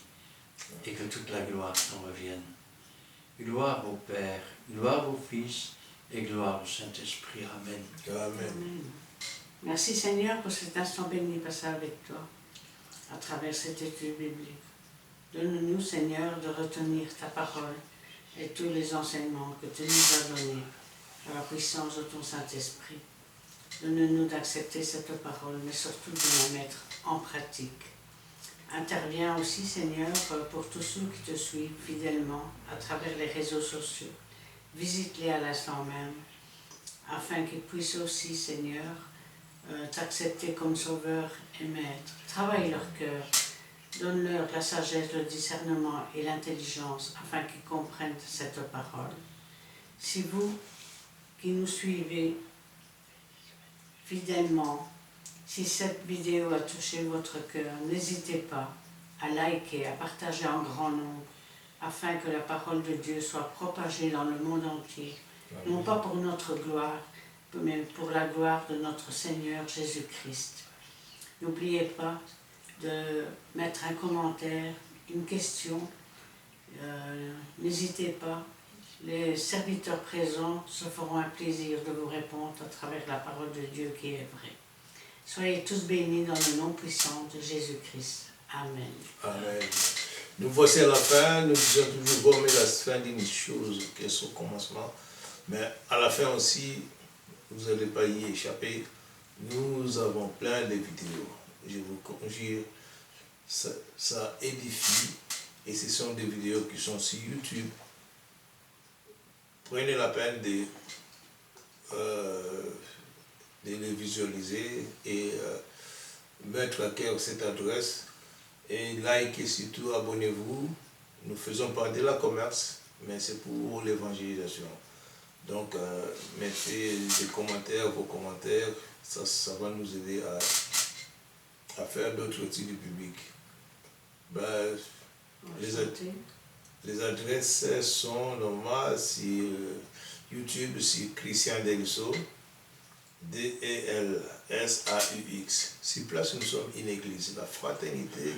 et que toute la gloire t'en revienne. Gloire au Père, gloire au Fils et gloire au Saint-Esprit. Amen. Amen. Amen. Merci Seigneur pour cet instant béni passé avec toi, à travers cette étude biblique. Donne-nous Seigneur de retenir ta parole et tous les enseignements que tu nous as donnés par la puissance de ton Saint-Esprit. Donne-nous d'accepter cette parole, mais surtout de la mettre en pratique. Interviens aussi, Seigneur, pour tous ceux qui te suivent fidèlement à travers les réseaux sociaux. Visite-les à l'instant même, afin qu'ils puissent aussi, Seigneur, t'accepter comme sauveur et maître. Travaille leur cœur, donne-leur la sagesse, le discernement et l'intelligence, afin qu'ils comprennent cette parole. Si vous, qui nous suivez fidèlement, si cette vidéo a touché votre cœur, n'hésitez pas à liker, à partager en grand nombre, afin que la parole de Dieu soit propagée dans le monde entier, non pas pour notre gloire, mais pour la gloire de notre Seigneur Jésus-Christ. N'oubliez pas de mettre un commentaire, une question, n'hésitez pas, les serviteurs présents se feront un plaisir de vous répondre à travers la parole de Dieu qui est vraie. Soyez tous bénis dans le nom puissant de Jésus-Christ. Amen. Amen. Nous voici à la fin, nous disons toujours bon, mais la fin d'une chose qui est au commencement. Mais à la fin aussi, vous n'allez pas y échapper, nous avons plein de vidéos. Je vous conjure, ça édifie, et ce sont des vidéos qui sont sur YouTube. Prenez la peine de les visualiser et mettre à cœur cette adresse et likez, surtout abonnez-vous. Nous faisons pas de la commerce, mais c'est pour l'évangélisation. Donc mettez des commentaires, vos commentaires, ça va nous aider à faire d'autres études publiques. Ben, les adresses sont normales sur YouTube, sur Christian Delso, D-E-L-S-A-U-X. Sur place, nous sommes une église, la Fraternité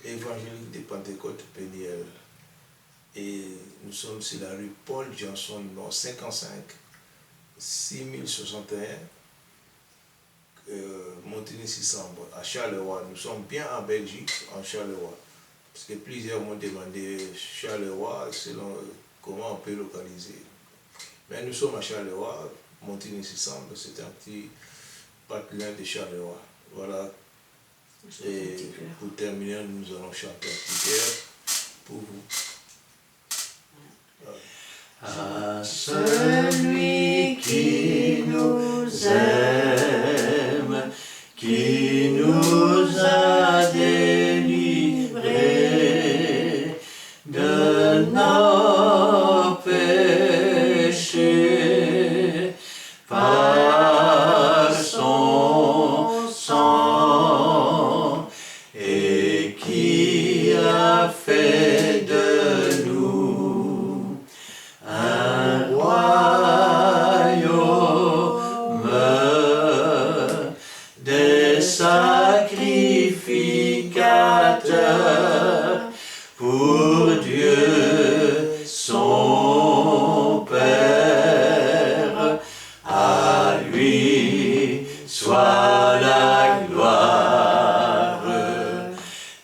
évangélique de Pentecôte Péniel. Et nous sommes sur la rue Paul Johnson, nord 55, 6061, Montigny-Sissambre, à Charleroi. Nous sommes bien en Belgique, en Charleroi. Parce que plusieurs m'ont demandé Charleroi, selon comment on peut localiser. Mais nous sommes à Charleroi, Montigny-Sissambre, c'est un petit patelin de Charleroi. Voilà. Et pour terminer, nous allons chanter un petit air pour vous. À celui qui nous aime, qui nous a délivrés de nos péchés par son sang, et qui a fait de nous un royaume des sacrificateurs pour Dieu son Père. À lui soit la gloire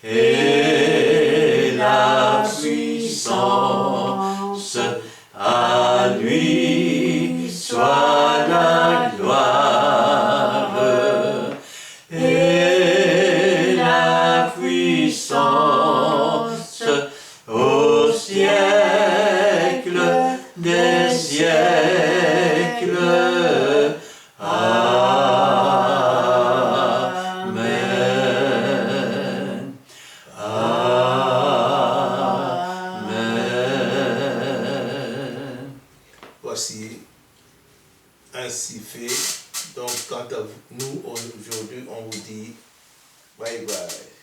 et la puissance. À lui soit la gloire et voici ainsi fait. Donc, quant à nous, aujourd'hui, on vous dit bye bye.